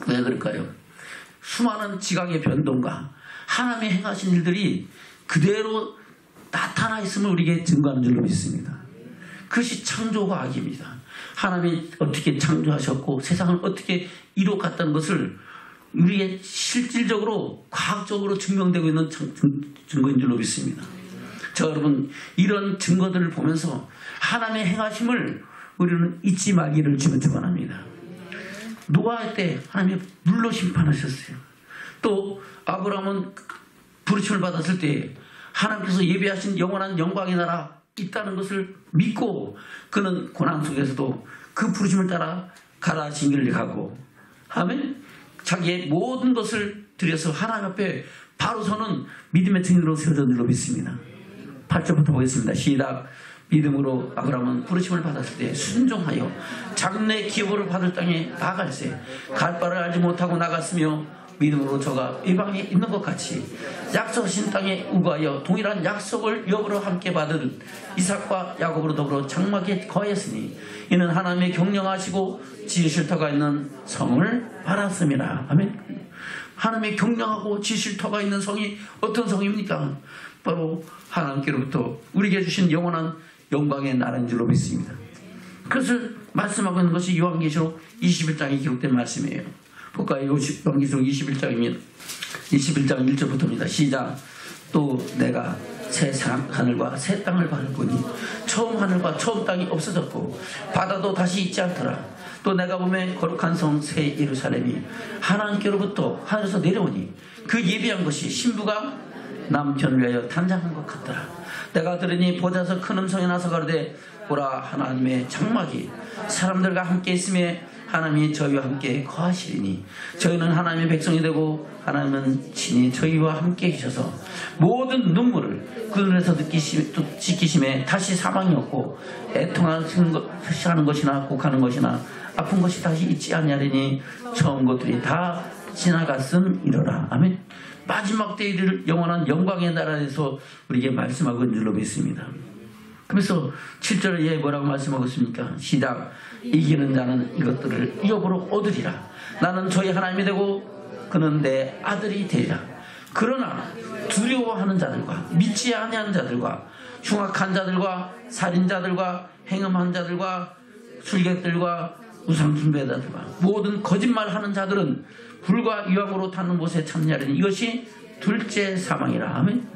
왜 그럴까요? 수많은 지각의 변동과 하나님이 행하신 일들이 그대로 나타나 있음을 우리에게 증거하는 줄로 믿습니다. 그것이 창조과학입니다. 하나님이 어떻게 창조하셨고 세상을 어떻게 이루어갔다는 것을 우리에게 실질적으로 과학적으로 증명되고 있는 증거인 줄로 믿습니다. 자, 여러분, 이런 증거들을 보면서 하나님의 행하심을 우리는 잊지 말기를 주면 축원합니다. 노아의 때 하나님이 물로 심판하셨어요. 또 아브라함은 부르심을 받았을 때 하나님께서 예비하신 영원한 영광의 나라 있다는 것을 믿고 그는 고난 속에서도 그 부르심을 따라 가라하신 길을 가고, 아멘. 자기의 모든 것을 들여서 하나님 앞에 바로 서는 믿음의 증인으로 세워진 줄로 믿습니다. 8절부터 보겠습니다. 시작. 믿음으로 아브라함은 부르심을 받았을 때 순종하여 장래 기업을 받을 땅에 나갈새 갈 바를 알지 못하고 나갔으며 믿음으로 저가 이방에 있는 것 같이 약속하신 땅에 우거하여 동일한 약속을 여부로 함께 받은 이삭과 야곱으로 더불어 장막에 거했으니 이는 하나님의 경영하시고 지으실 터가 있는 성을 받았습니다. 아멘. 하나님의 경영하고 지으실 터가 있는 성이 어떤 성입니까? 바로 하나님께로부터 우리에게 주신 영원한 영광의 나라인 줄로 믿습니다. 그것을 말씀하고 있는 것이 요한계시록 21장에 기록된 말씀이에요. 볼까요? 요한계시록 21장이면 21장 1절부터입니다. 시작. 또 내가 새 하늘과 새 땅을 보니 처음 하늘과 처음 땅이 없어졌고 바다도 다시 있지 않더라. 또 내가 보매 거룩한 성 새 예루살렘이 하나님께로부터 하늘에서 내려오니 그 예비한 것이 신부가 남편을 위하여 탄장한 것 같더라. 내가 들으니 보자서 큰 음성이 나서 가로되 보라 하나님의 장막이 사람들과 함께 있음에 하나님이 저희와 함께 거하시리니 저희는 하나님의 백성이 되고 하나님은 친히 저희와 함께 계셔서 모든 눈물을 그 눈에서 지키심에 다시 사망이 없고 애통하는 것이나 곡하는 것이나 아픈 것이 다시 있지 아니하리니 처음 것들이 다 지나갔음이로라. 아멘. 마지막 때에 이를 영원한 영광의 나라에서 우리에게 말씀하고 있는 줄로 믿습니다. 그래서 7절에 뭐라고 말씀하고 있습니까? 시작. 이기는 자는 이것들을 이업으로 얻으리라. 나는 저희 하나님이 되고 그는 내 아들이 되리라. 그러나 두려워하는 자들과 믿지 아니하는 자들과 흉악한 자들과 살인자들과 행음한 자들과 술객들과 우상숭배자들과 모든 거짓말하는 자들은 불과 유황으로 타는 못에 참냐리니 이것이 둘째 사망이라. 아멘.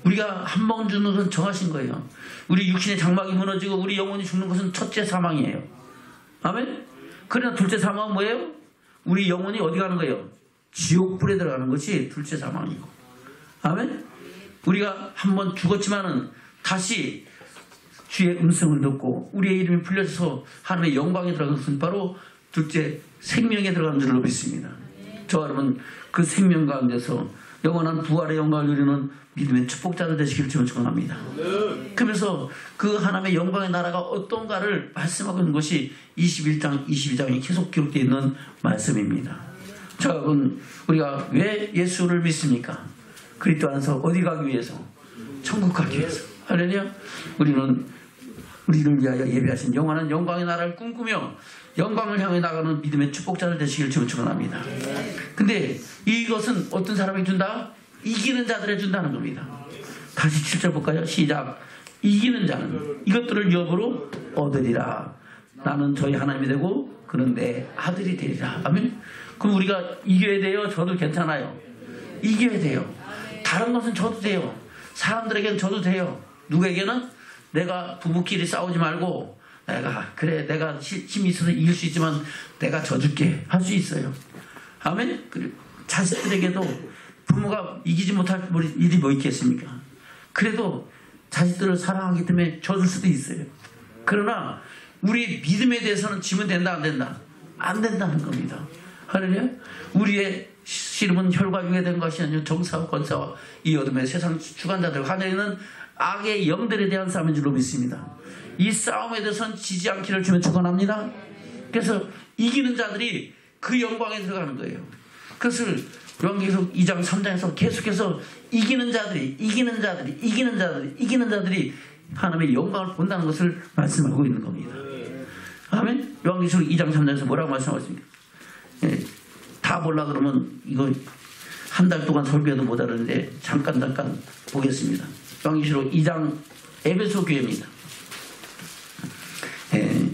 우리가 한 번 죽는 것은 정하신 거예요. 우리 육신의 장막이 무너지고 우리 영혼이 죽는 것은 첫째 사망이에요. 아멘. 그러나 둘째 사망은 뭐예요? 우리 영혼이 어디 가는 거예요? 지옥불에 들어가는 것이 둘째 사망이고. 아멘. 우리가 한 번 죽었지만은 다시 주의 음성을 듣고 우리의 이름이 불려져서 하나님의 영광에 들어간 것은 바로 둘째 생명에 들어가는 줄로 믿습니다. 저와 여러분 그 생명 가운데서 영원한 부활의 영광을 누리는 믿음의 축복자들 되시기를 주님 축원합니다. 그러면서 그 하나님의 영광의 나라가 어떤가를 말씀하고 있는 것이 21장, 22장에 계속 기록되어 있는 말씀입니다. 자, 여러분 우리가 왜 예수를 믿습니까? 그리스도 안에서 어디 가기 위해서? 천국 가기 위해서. 할렐루야. 우리는 우리를 위하여 예비하신 영원한 영광의 나라를 꿈꾸며 영광을 향해 나가는 믿음의 축복자를 되시길 주님 축원합니다. 근데 이것은 어떤 사람에게 준다? 이기는 자들에게 준다는 겁니다. 다시 7절 볼까요? 시작. 이기는 자는 이것들을 유업으로 얻으리라. 나는 저희 하나님이 되고 그는 내 아들이 되리라. 아멘. 그럼 우리가 이겨야 돼요? 저도 괜찮아요. 이겨야 돼요. 다른 것은 저도 돼요. 사람들에게는 저도 돼요. 누구에게는? 내가 부부끼리 싸우지 말고 내가 힘이 있어서 이길 수 있지만 내가 져줄게 할 수 있어요. 아멘. 그리고 자식들에게도 부모가 이기지 못할 일이 뭐 있겠습니까? 그래도 자식들을 사랑하기 때문에 져줄 수도 있어요. 그러나 우리 믿음에 대해서는 지면 된다 안 된다? 안 된다는 겁니다. 할렐루야. 우리의 씨름은 혈과 육에 된 것이 아니라 정사와 권사와 이 어둠의 세상 주관자들 하늘에 있는 악의 영들에 대한 싸움인 줄로 믿습니다. 이 싸움에 대해서는 지지 않기를 주면 축원합니다. 그래서 이기는 자들이 그 영광에 들어가는 거예요. 그것을 요한계시록 2장 3장에서 계속해서 이기는 자들이 하나님의 영광을 본다는 것을 말씀하고 있는 겁니다. 아멘. 요한계시록 2장 3장에서 뭐라고 말씀하십니까? 예, 다 보려고 그러면 이거 한 달 동안 설교해도 못 하는데 잠깐 보겠습니다. 요한계시록 2장 에베소 교회입니다.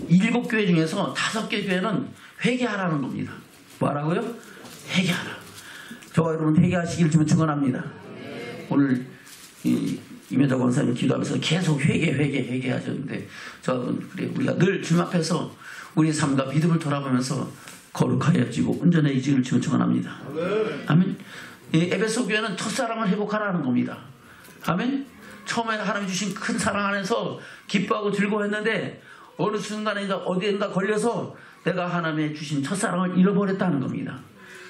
7교회 중에서 5개 교회는 회개하라는 겁니다. 뭐라고요? 회개하라. 저와 여러분 회개하시길 주면 축원합니다. 오늘 임혜자 권사님 기도하면서 계속 회개하셨는데 그래 우리가 늘 주님 앞에서 우리 삶과 믿음을 돌아보면서 거룩하여지고 온전해지기를 주면 축원합니다. 아멘. 에베소 교회는 첫사랑을 회복하라는 겁니다. 아멘. 처음에 하나님 주신 큰 사랑 안에서 기뻐하고 즐거워했는데 어느 순간인가 어디엔가 걸려서 내가 하나님의 주신 첫사랑을 잃어버렸다는 겁니다.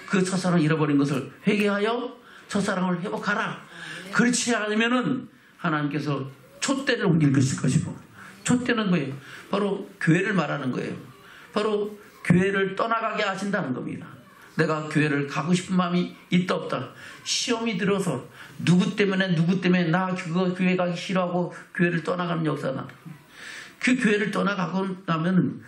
그 첫사랑을 잃어버린 것을 회개하여 첫사랑을 회복하라. 그렇지 않으면은 하나님께서 촛대를 옮길 것이고, 촛대는 뭐예요? 바로 교회를 말하는 거예요. 바로 교회를 떠나가게 하신다는 겁니다. 내가 교회를 가고 싶은 마음이 있다 없다. 시험이 들어서 누구 때문에 나 그거 교회 가기 싫어하고 교회를 떠나가는 역사가 그 교회를 떠나가고 나면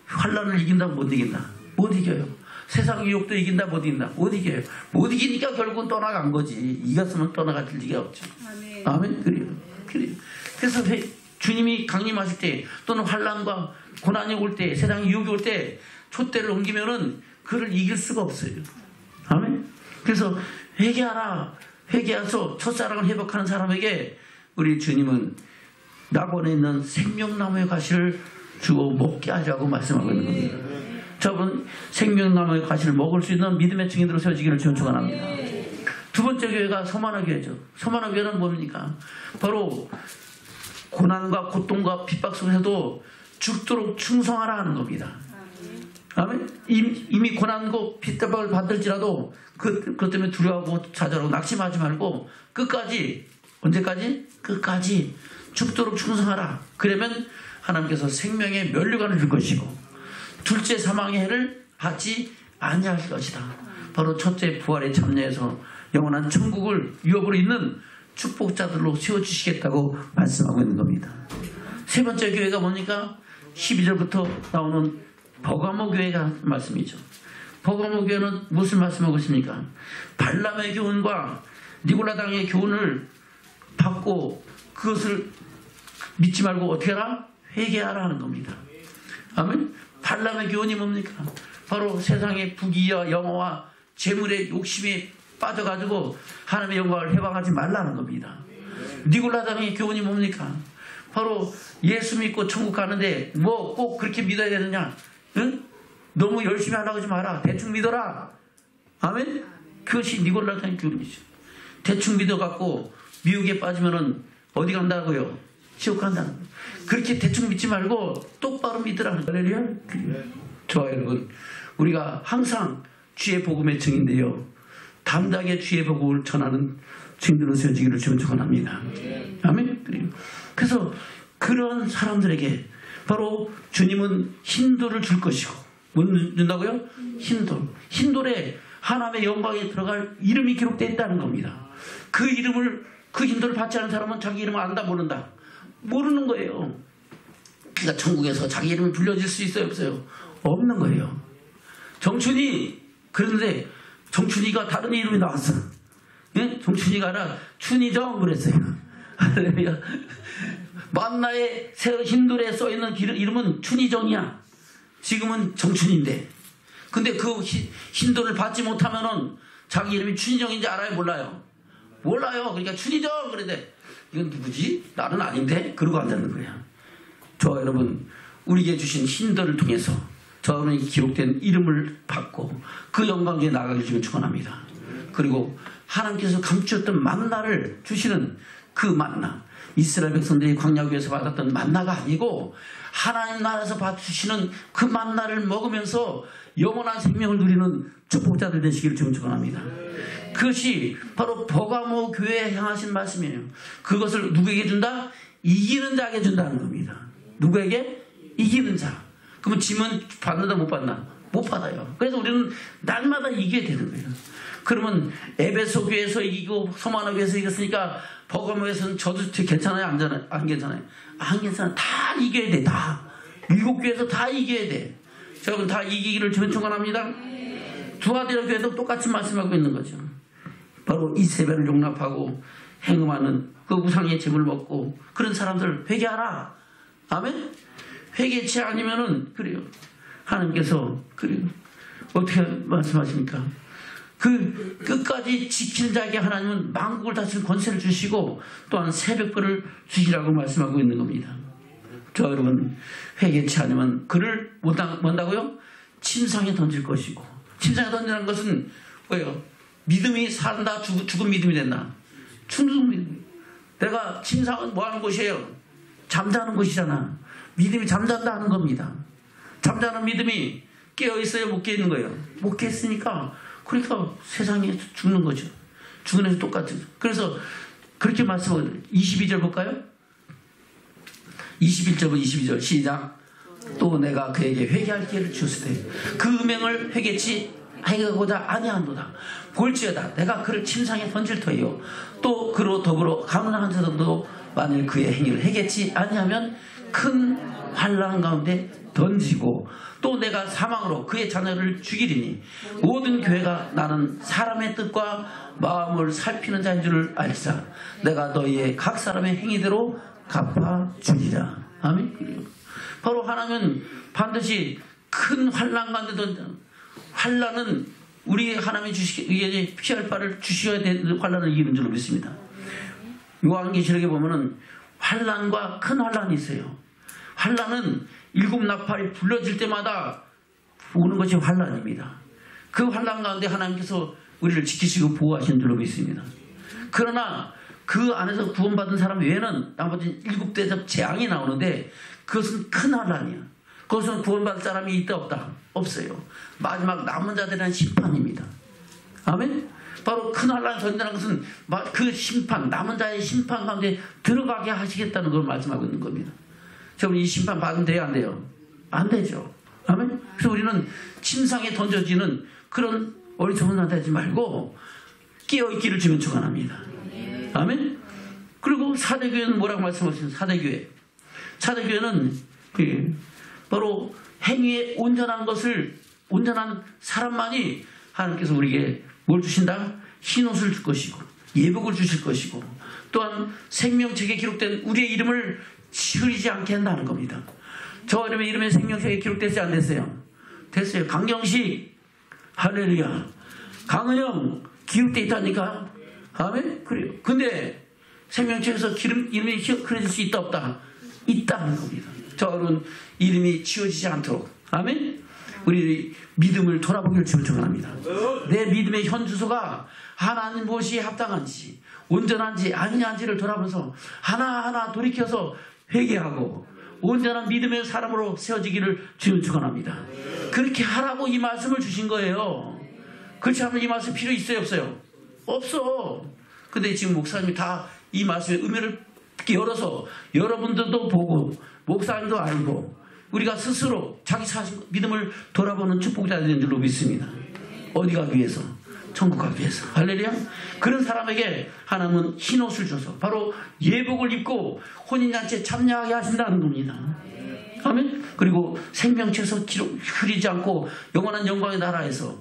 환란을 이긴다면 못 이긴다. 못 이겨요. 세상 유혹도 이긴다 못 이긴다. 못 이겨요. 못 이기니까 결국은 떠나간 거지. 이겼으면 떠나갈 리가 없죠. 아멘. 그래요. 그래서 주님이 강림하실 때 또는 환란과 고난이 올 때 세상의 유혹이 올 때 촛대를 옮기면은 그를 이길 수가 없어요. 아멘. 그래서 회개해서 첫사랑을 회복하는 사람에게 우리 주님은 낙원에 있는 생명나무의 가시를 주어 먹게 하자고 말씀하고 있는 겁니다. 저분 생명나무의 가시를 먹을 수 있는 믿음의 증인으로 세워지기를 주님 축원합니다. 두 번째 교회가 서만화 교회죠. 서만화 교회는 뭡니까? 바로 고난과 고통과 핍박 속에서도 죽도록 충성하라 하는 겁니다. 아멘. 이미 고난과 핍박을 받을지라도 그것 때문에 두려워하고 좌절하고 낙심하지 말고 끝까지 언제까지? 끝까지 죽도록 충성하라. 그러면 하나님께서 생명의 면류관을 줄 것이고 둘째 사망의 해를 받지 아니할 것이다. 바로 첫째 부활에 참여해서 영원한 천국을 유업으로 있는 축복자들로 세워주시겠다고 말씀하고 있는 겁니다. 세 번째 교회가 뭡니까? 12절부터 나오는 버가모 교회가 말씀이죠. 버가모 교회는 무엇을 말씀하고 있습니까? 발람의 교훈과 니골라당의 교훈을 받고 그것을 믿지 말고 어떻게 하라? 회개하라 하는 겁니다. 아멘. 발람의 교훈이 뭡니까? 바로 세상의 부귀와 영화와 재물의 욕심에 빠져가지고 하나님의 영광을 해방하지 말라는 겁니다. 니골라당의 교훈이 뭡니까? 바로 예수 믿고 천국 가는데 뭐 꼭 그렇게 믿어야 되느냐? 응? 너무 열심히 하려고 하지 마라. 대충 믿어라. 아멘. 그것이 니골라당의 교훈이죠. 대충 믿어갖고 미혹에 빠지면은 어디 간다고요? 지옥 간다는 거예요. 그렇게 대충 믿지 말고 똑바로 믿으라는 거예요. 좋아요, 여러분. 우리가 항상 주의 복음의 증인데요, 담대하게 주의 복음을 전하는 증인으로 세워지기를 주님 축원합니다. 아멘. 그래서 그런 사람들에게 바로 주님은 흰돌을 줄 것이고, 뭐 준다고요? 흰돌에 하나님의 영광에 들어갈 이름이 기록되어 있다는 겁니다. 그 흰돌을 받지 않은 사람은 자기 이름을 안다 모른다? 모르는 거예요. 그러니까 천국에서 자기 이름이 불려질 수 있어요, 없어요? 없는 거예요. 정춘이, 그런데 정춘이가 다른 이름이 나왔어. 예? 정춘이가 아니라 춘희정 그랬어요. 할렐루야. 만나의 흰돌에 써있는 이름은 춘희정이야. 지금은 정춘인데. 근데 그 흰돌을 받지 못하면은 자기 이름이 춘희정인지 알아요, 몰라요? 몰라요. 그러니까 춘희정 그런데 이건 누구지? 나는 아닌데? 그러고 앉았는 거야. 저 여러분, 우리에게 주신 흰돌을 통해서 저는 기록된 이름을 받고 그 영광에 나가길 주면 축원합니다. 그리고 하나님께서 감추었던 만나를 주시는 그 만나, 이스라엘 백성들이 광야에서 받았던 만나가 아니고 하나님 나라에서 받으시는 그 만나를 먹으면서 영원한 생명을 누리는 축복자들 되시기를 주님 축원합니다. 그것이 바로 버가모 교회에 향하신 말씀이에요. 그것을 누구에게 준다? 이기는 자에게 준다는 겁니다. 누구에게? 이기는 자. 그러면 짐은 받는다 못 받나? 못 받아요. 그래서 우리는 날마다 이겨야 되는 거예요. 그러면 에베소 교회에서 이기고 소마노 교회에서 이겼으니까 버가모에서는 저도 괜찮아요? 안 괜찮아요? 안 괜찮아요. 다 이겨야 돼. 다. 7교회에서 다 이겨야 돼. 여러분 다 이기기를 주면 축원합니다. 두아디라 교회도 똑같이 말씀하고 있는 거죠. 바로 이세벨을 용납하고 행음하는 그 우상의 짐을 먹고 그런 사람들 회개하라. 아멘? 회개치 아니면은 그래요. 하나님께서 그래요. 어떻게 말씀하십니까? 그 끝까지 지키는 자에게 하나님은 만국을 다스리는 권세를 주시고 또한 새벽별을 주시라고 말씀하고 있는 겁니다. 저 여러분 회개치 않으면 그를 뭔다고요? 침상에 던질 것이고, 침상에 던지는 것은 뭐예요? 믿음이 산다 죽은 믿음이 됐나? 죽은 믿음. 내가 침상은 뭐 하는 곳이에요? 잠자는 곳이잖아. 믿음이 잠잔다 하는 겁니다. 잠자는 믿음이 깨어있어요? 못 깨있는 거예요? 못 깨있으니까 그러니까 세상에 죽는 거죠. 죽은 애도 똑같죠. 그래서 그렇게 말씀하거든요. 22절 볼까요? 21절부터 22절 시작. 또 내가 그에게 회개할 기회를 주었을 때 그 음행을 회개치 하고자 아니한도다. 볼지어다 내가 그를 침상에 던질 터이요 또 그로 더불어 가문한 자들도 만일 그의 행위를 회개치 아니하면 큰 환난 가운데 던지고 또 내가 사망으로 그의 자녀를 죽이리니 모든 교회가 나는 사람의 뜻과 마음을 살피는 자인 줄을 알자. 내가 너희의 각 사람의 행위대로 갚아주리라. 아멘. 바로 하나님은 반드시 큰 환난 가운데 던져. 환난은 우리 하나님이 주시기에 피할 바를 주셔야 되는 환난을 이기는 줄로 믿습니다. 요한계시록에 보면은 환난과 큰 환난이 있어요. 환난은 7나팔이 불러질 때마다 오는 것이 환난입니다. 그 환난 가운데 하나님께서 우리를 지키시고 보호하시는 줄로 믿습니다. 그러나 그 안에서 구원받은 사람 외에는 나머지 7대적 재앙이 나오는데 그것은 큰 환난이야. 그것은 구원받을 사람이 있다 없다? 없어요. 마지막 남은 자들에 대한 심판입니다. 아멘? 바로 큰 환난을 던지는 것은 그 심판, 남은 자의 심판 가운데 들어가게 하시겠다는 걸 말씀하고 있는 겁니다. 여러분 이 심판 받으면 돼요? 안 돼요? 안 되죠. 아멘? 그래서 우리는 침상에 던져지는 그런 어리석은 나 되지 말고 깨어있기를 주면 축원합니다. 아멘? 그리고 사대교회는 뭐라고 말씀하시는 사대교회? 사대교회는 바로 행위에 온전한 것을, 온전한 사람만이 하나님께서 우리에게 뭘 주신다? 흰옷을 줄 것이고 예복을 주실 것이고 또한 생명책에 기록된 우리의 이름을 흐리지 않게 한다는 겁니다. 저 이름에 생명책에 기록됐어요? 안 됐어요? 됐어요. 강경식 할렐루야. 강은영 기록돼 있다니까. 아멘? 그래요. 근데 생명책에서 이름이 흐려질 수 있다 없다? 있다는 겁니다. 저는 이름이 지워지지 않도록 아멘? 우리 믿음을 돌아보기를 축원합니다. 내 믿음의 현 주소가 하나님 무엇이 합당한지 온전한지 아니한지를 돌아보면서 하나하나 돌이켜서 회개하고 온전한 믿음의 사람으로 세워지기를 주님 축원합니다. 그렇게 하라고 이 말씀을 주신 거예요. 그렇지 않으면 이 말씀 필요 있어요 없어요? 없어. 근데 지금 목사님이 다 이 말씀의 의미를 열어서 여러분들도 보고 목사님도 알고 우리가 스스로 자기 자신 믿음을 돌아보는 축복자 되는 줄로 믿습니다. 어디 가기 위해서? 천국 가기 위해서. 할렐루야. 그런 사람에게 하나님은 흰옷을 줘서 바로 예복을 입고 혼인잔치에 참여하게 하신다는 겁니다. 아멘. 그리고 생명체에서 흐리지 않고 영원한 영광의 나라에서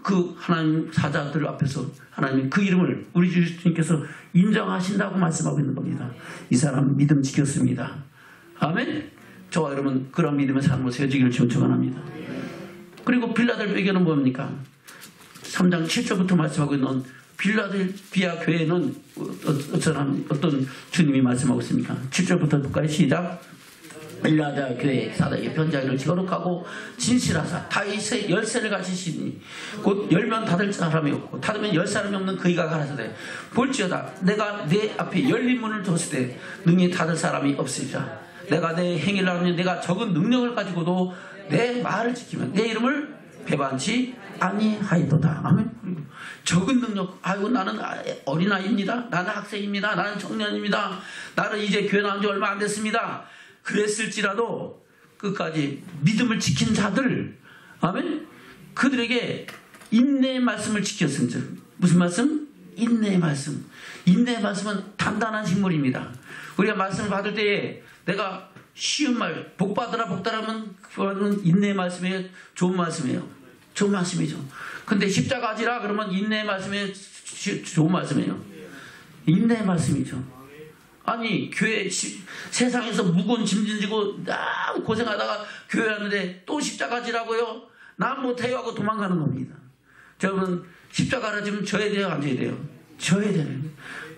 그 하나님 사자들 앞에서 하나님 그 이름을 우리 주님께서 인정하신다고 말씀하고 있는 겁니다. 이 사람 믿음 지켰습니다. 아멘. 저와 여러분 그런 믿음의 삶으로 세워지기를 축원합니다. 그리고 빌라델비아는 뭡니까? 3장 7절부터 말씀하고 있는 빌라델비아 교회는 어떤 주님이 말씀하고 있습니까? 7절부터 볼까요? 시작. 빌라델비아 교회 사도에게 편지하기를 거룩하고 진실하사 다윗의 열쇠를 가지시니 곧 열면 닫을 사람이 없고 닫으면 열 사람이 없는 그이가 가라사대 볼지어다 내가 내 앞에 열린 문을 뒀을 때 능히 닫을 사람이 없으리라. 내가 내 행위를 하면 내가 적은 능력을 가지고도 내 말을 지키면 내 이름을 배반치 아니하이도다. 아멘. 적은 능력. 아이고 나는 어린아이입니다. 나는 학생입니다. 나는 청년입니다. 나는 이제 교회 나온 지 얼마 안 됐습니다. 그랬을지라도 끝까지 믿음을 지킨 자들, 아멘. 그들에게 인내의 말씀을 지켰은즉 무슨 말씀? 인내의 말씀. 인내의 말씀은 단단한 식물입니다. 우리가 말씀을 받을 때에 내가 쉬운 말, 복 받으라 복 따라면 그거는 인내의 말씀이에요. 좋은 말씀이에요. 좋은 말씀이죠. 근데 십자가 지라 그러면 인내의 말씀이에요. 좋은 말씀이에요. 인내의 말씀이죠. 아니 교회 세상에서 무거운 짐 지고 너무 고생하다가 교회 왔는데 또 십자가 지라고요? 난 못해요 하고 도망가는 겁니다. 여러분 십자가를 지면 져야 돼요? 안 져야 돼요? 져야 되는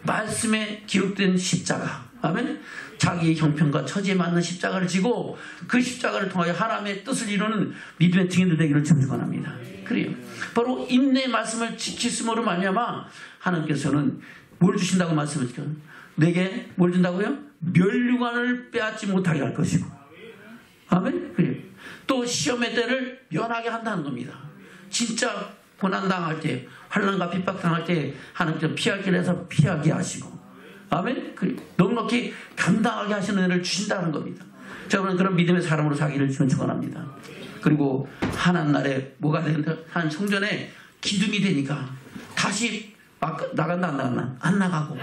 말씀에 기록된 십자가. 아멘. 자기의 형편과 처지에 맞는 십자가를 지고 그 십자가를 통하여 하나님의 뜻을 이루는 믿음의 증인들 되기를 축원합니다. 그래요. 바로 인내의 말씀을 지키심으로 말미암아 하나님께서는 뭘 주신다고 말씀하시죠? 내게 뭘 준다고요? 멸류관을 빼앗지 못하게 할 것이고. 아멘. 그래요. 또 시험의 때를 면하게 한다는 겁니다. 진짜 고난당할 때 환난과 핍박당할 때 하나님께서 피할 길에서 피하게 하시고. 아멘. 넉넉히 감당하게 하시는 은혜를 주신다는 겁니다. 저는 그런 믿음의 사람으로 사기를 축원합니다. 그리고 하나님 나라에 뭐가 되는데 한 성전에 기둥이 되니까 다시 나간다 안 나간다? 안 나가고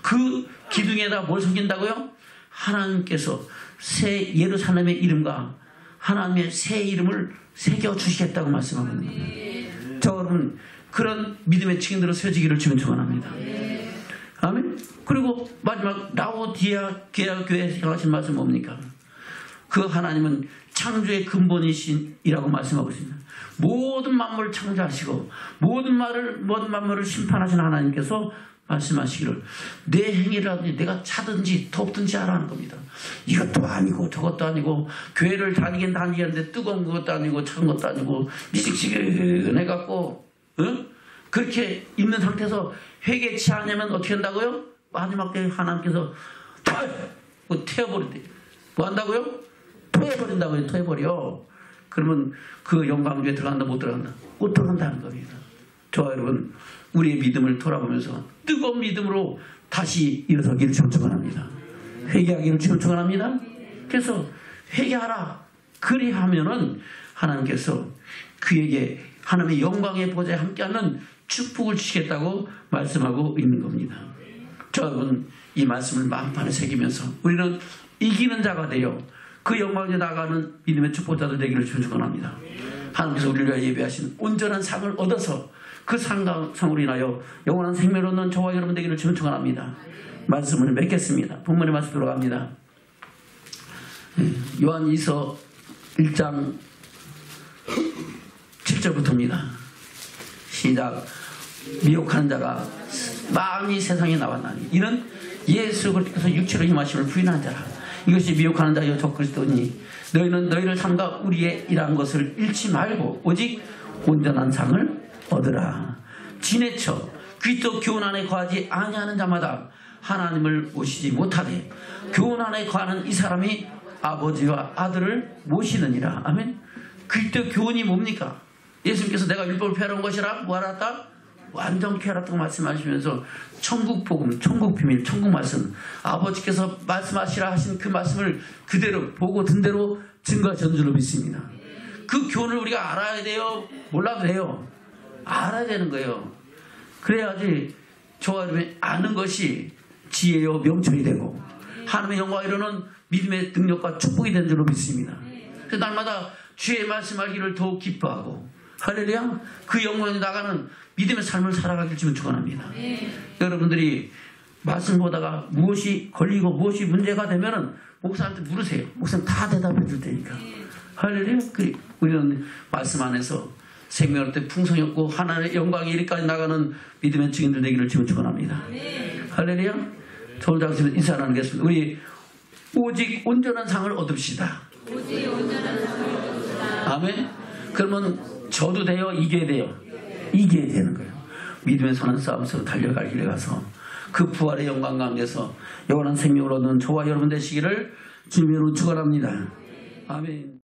그 기둥에다 뭘 새긴다고요? 하나님께서 새 예루살렘의 이름과 하나님의 새 이름을 새겨주시겠다고 말씀하고 있는 겁니다. 저는 그런 믿음의 증인으로 세워지기를 주님 축원합니다. 아멘. 그리고 마지막 라오디아 교회에 하신 말씀 뭡니까? 그 하나님은 창조의 근본이시라고 말씀하고 있습니다. 모든 만물을 창조하시고 모든 만물을 심판하시는 하나님께서 말씀하시기를 내 행위를 하든지 내가 차든지 덥든지 하라는 겁니다. 이것도 아니고 저것도 아니고 교회를 다니긴 다니겠는데 뜨거운 것도 아니고 찬 것도 아니고 미식시근해갖고 그렇게 있는 상태에서 회개치 않으면 어떻게 한다고요? 마지막 때 하나님께서 태워버린대. 뭐 한다고요? 토해버린다고요. 토해버려. 그러면 그 영광주에 들어간다 못 들어간다? 못 들어간다는 겁니다. 저와 여러분 우리의 믿음을 돌아보면서 뜨거운 믿음으로 다시 일어서기를 축원합니다. 회개하기를 축원합니다. 그래서 회개하라. 그리하면은 하나님께서 그에게 하나님의 영광의 보좌에 함께하는 축복을 주시겠다고 말씀하고 있는 겁니다. 여러분 이 말씀을 마음판에 새기면서 우리는 이기는 자가 되어 그 영광에 나가는 믿음의 축복자들 되기를 축원합니다. 하나님께서 우리를 위하여 예배하신 온전한 상을 얻어서 그 상으로 인하여 영원한 생명을 얻는 저와 여러분 되기를 축원합니다. 말씀을 맺겠습니다. 본문의 말씀 들어갑니다. 요한이서 1장 7절부터입니다. 시작. 미혹하는 자가 많이 세상에 나왔나니 이는 예수 그리스도께서 육체로 임하심을 부인한 자라. 이것이 미혹하는 자여 적그리스도니 너희는 너희를 삼가 우리의 일한 것을 잃지 말고 오직 온전한 상을 얻으라. 지내쳐 그리스도 교훈 안에 거하지 아니하는 자마다 하나님을 모시지 못하되 교훈 안에 거하는 이 사람이 아버지와 아들을 모시느니라. 아멘. 그리스도의 교훈이 뭡니까? 예수님께서 내가 율법을 폐하러 온 것이라 뭐하랬다? 완전케 하라고 말씀하시면서 천국 복음, 천국 비밀, 천국 말씀, 아버지께서 말씀하시라 하신 그 말씀을 그대로 보고 든 대로 증거하신 줄로 믿습니다. 그 교훈을 우리가 알아야 돼요? 몰라도 돼요? 알아야 되는 거예요. 그래야지 저와 여러분이 아는 것이 지혜요 명철이 되고 하나님의 영광을 이루는 믿음의 능력과 축복이 되는 줄로 믿습니다. 그래서 날마다 주의 말씀 알기를 더욱 기뻐하고 할렐루야, 그 영광에 나가는 믿음의 삶을 살아가길 주면 축원합니다. 여러분들이 말씀 보다가 무엇이 걸리고 무엇이 문제가 되면은 목사한테 물으세요. 목사님 다 대답해 줄 테니까. 할렐루야. 우리는 말씀 안에서 생명할 때 풍성이 없고 하나님의 영광이 이리까지 나가는 믿음의 증인들 되기를 주면 축원합니다. 할렐루야. 서울 장로님 인사 나누겠습니다. 우리 오직 온전한 상을 얻읍시다. 오직 온전한 상을 얻읍시다. 아멘. 그러면 저도 돼요? 이겨야 돼요? 이겨야 되는 거예요. 믿음의 선한 싸움 서로 달려갈 길에 가서 그 부활의 영광 가운데서 영원한 생명을 얻는 저와 여러분 되시기를 주님으로 축원합니다. 아멘.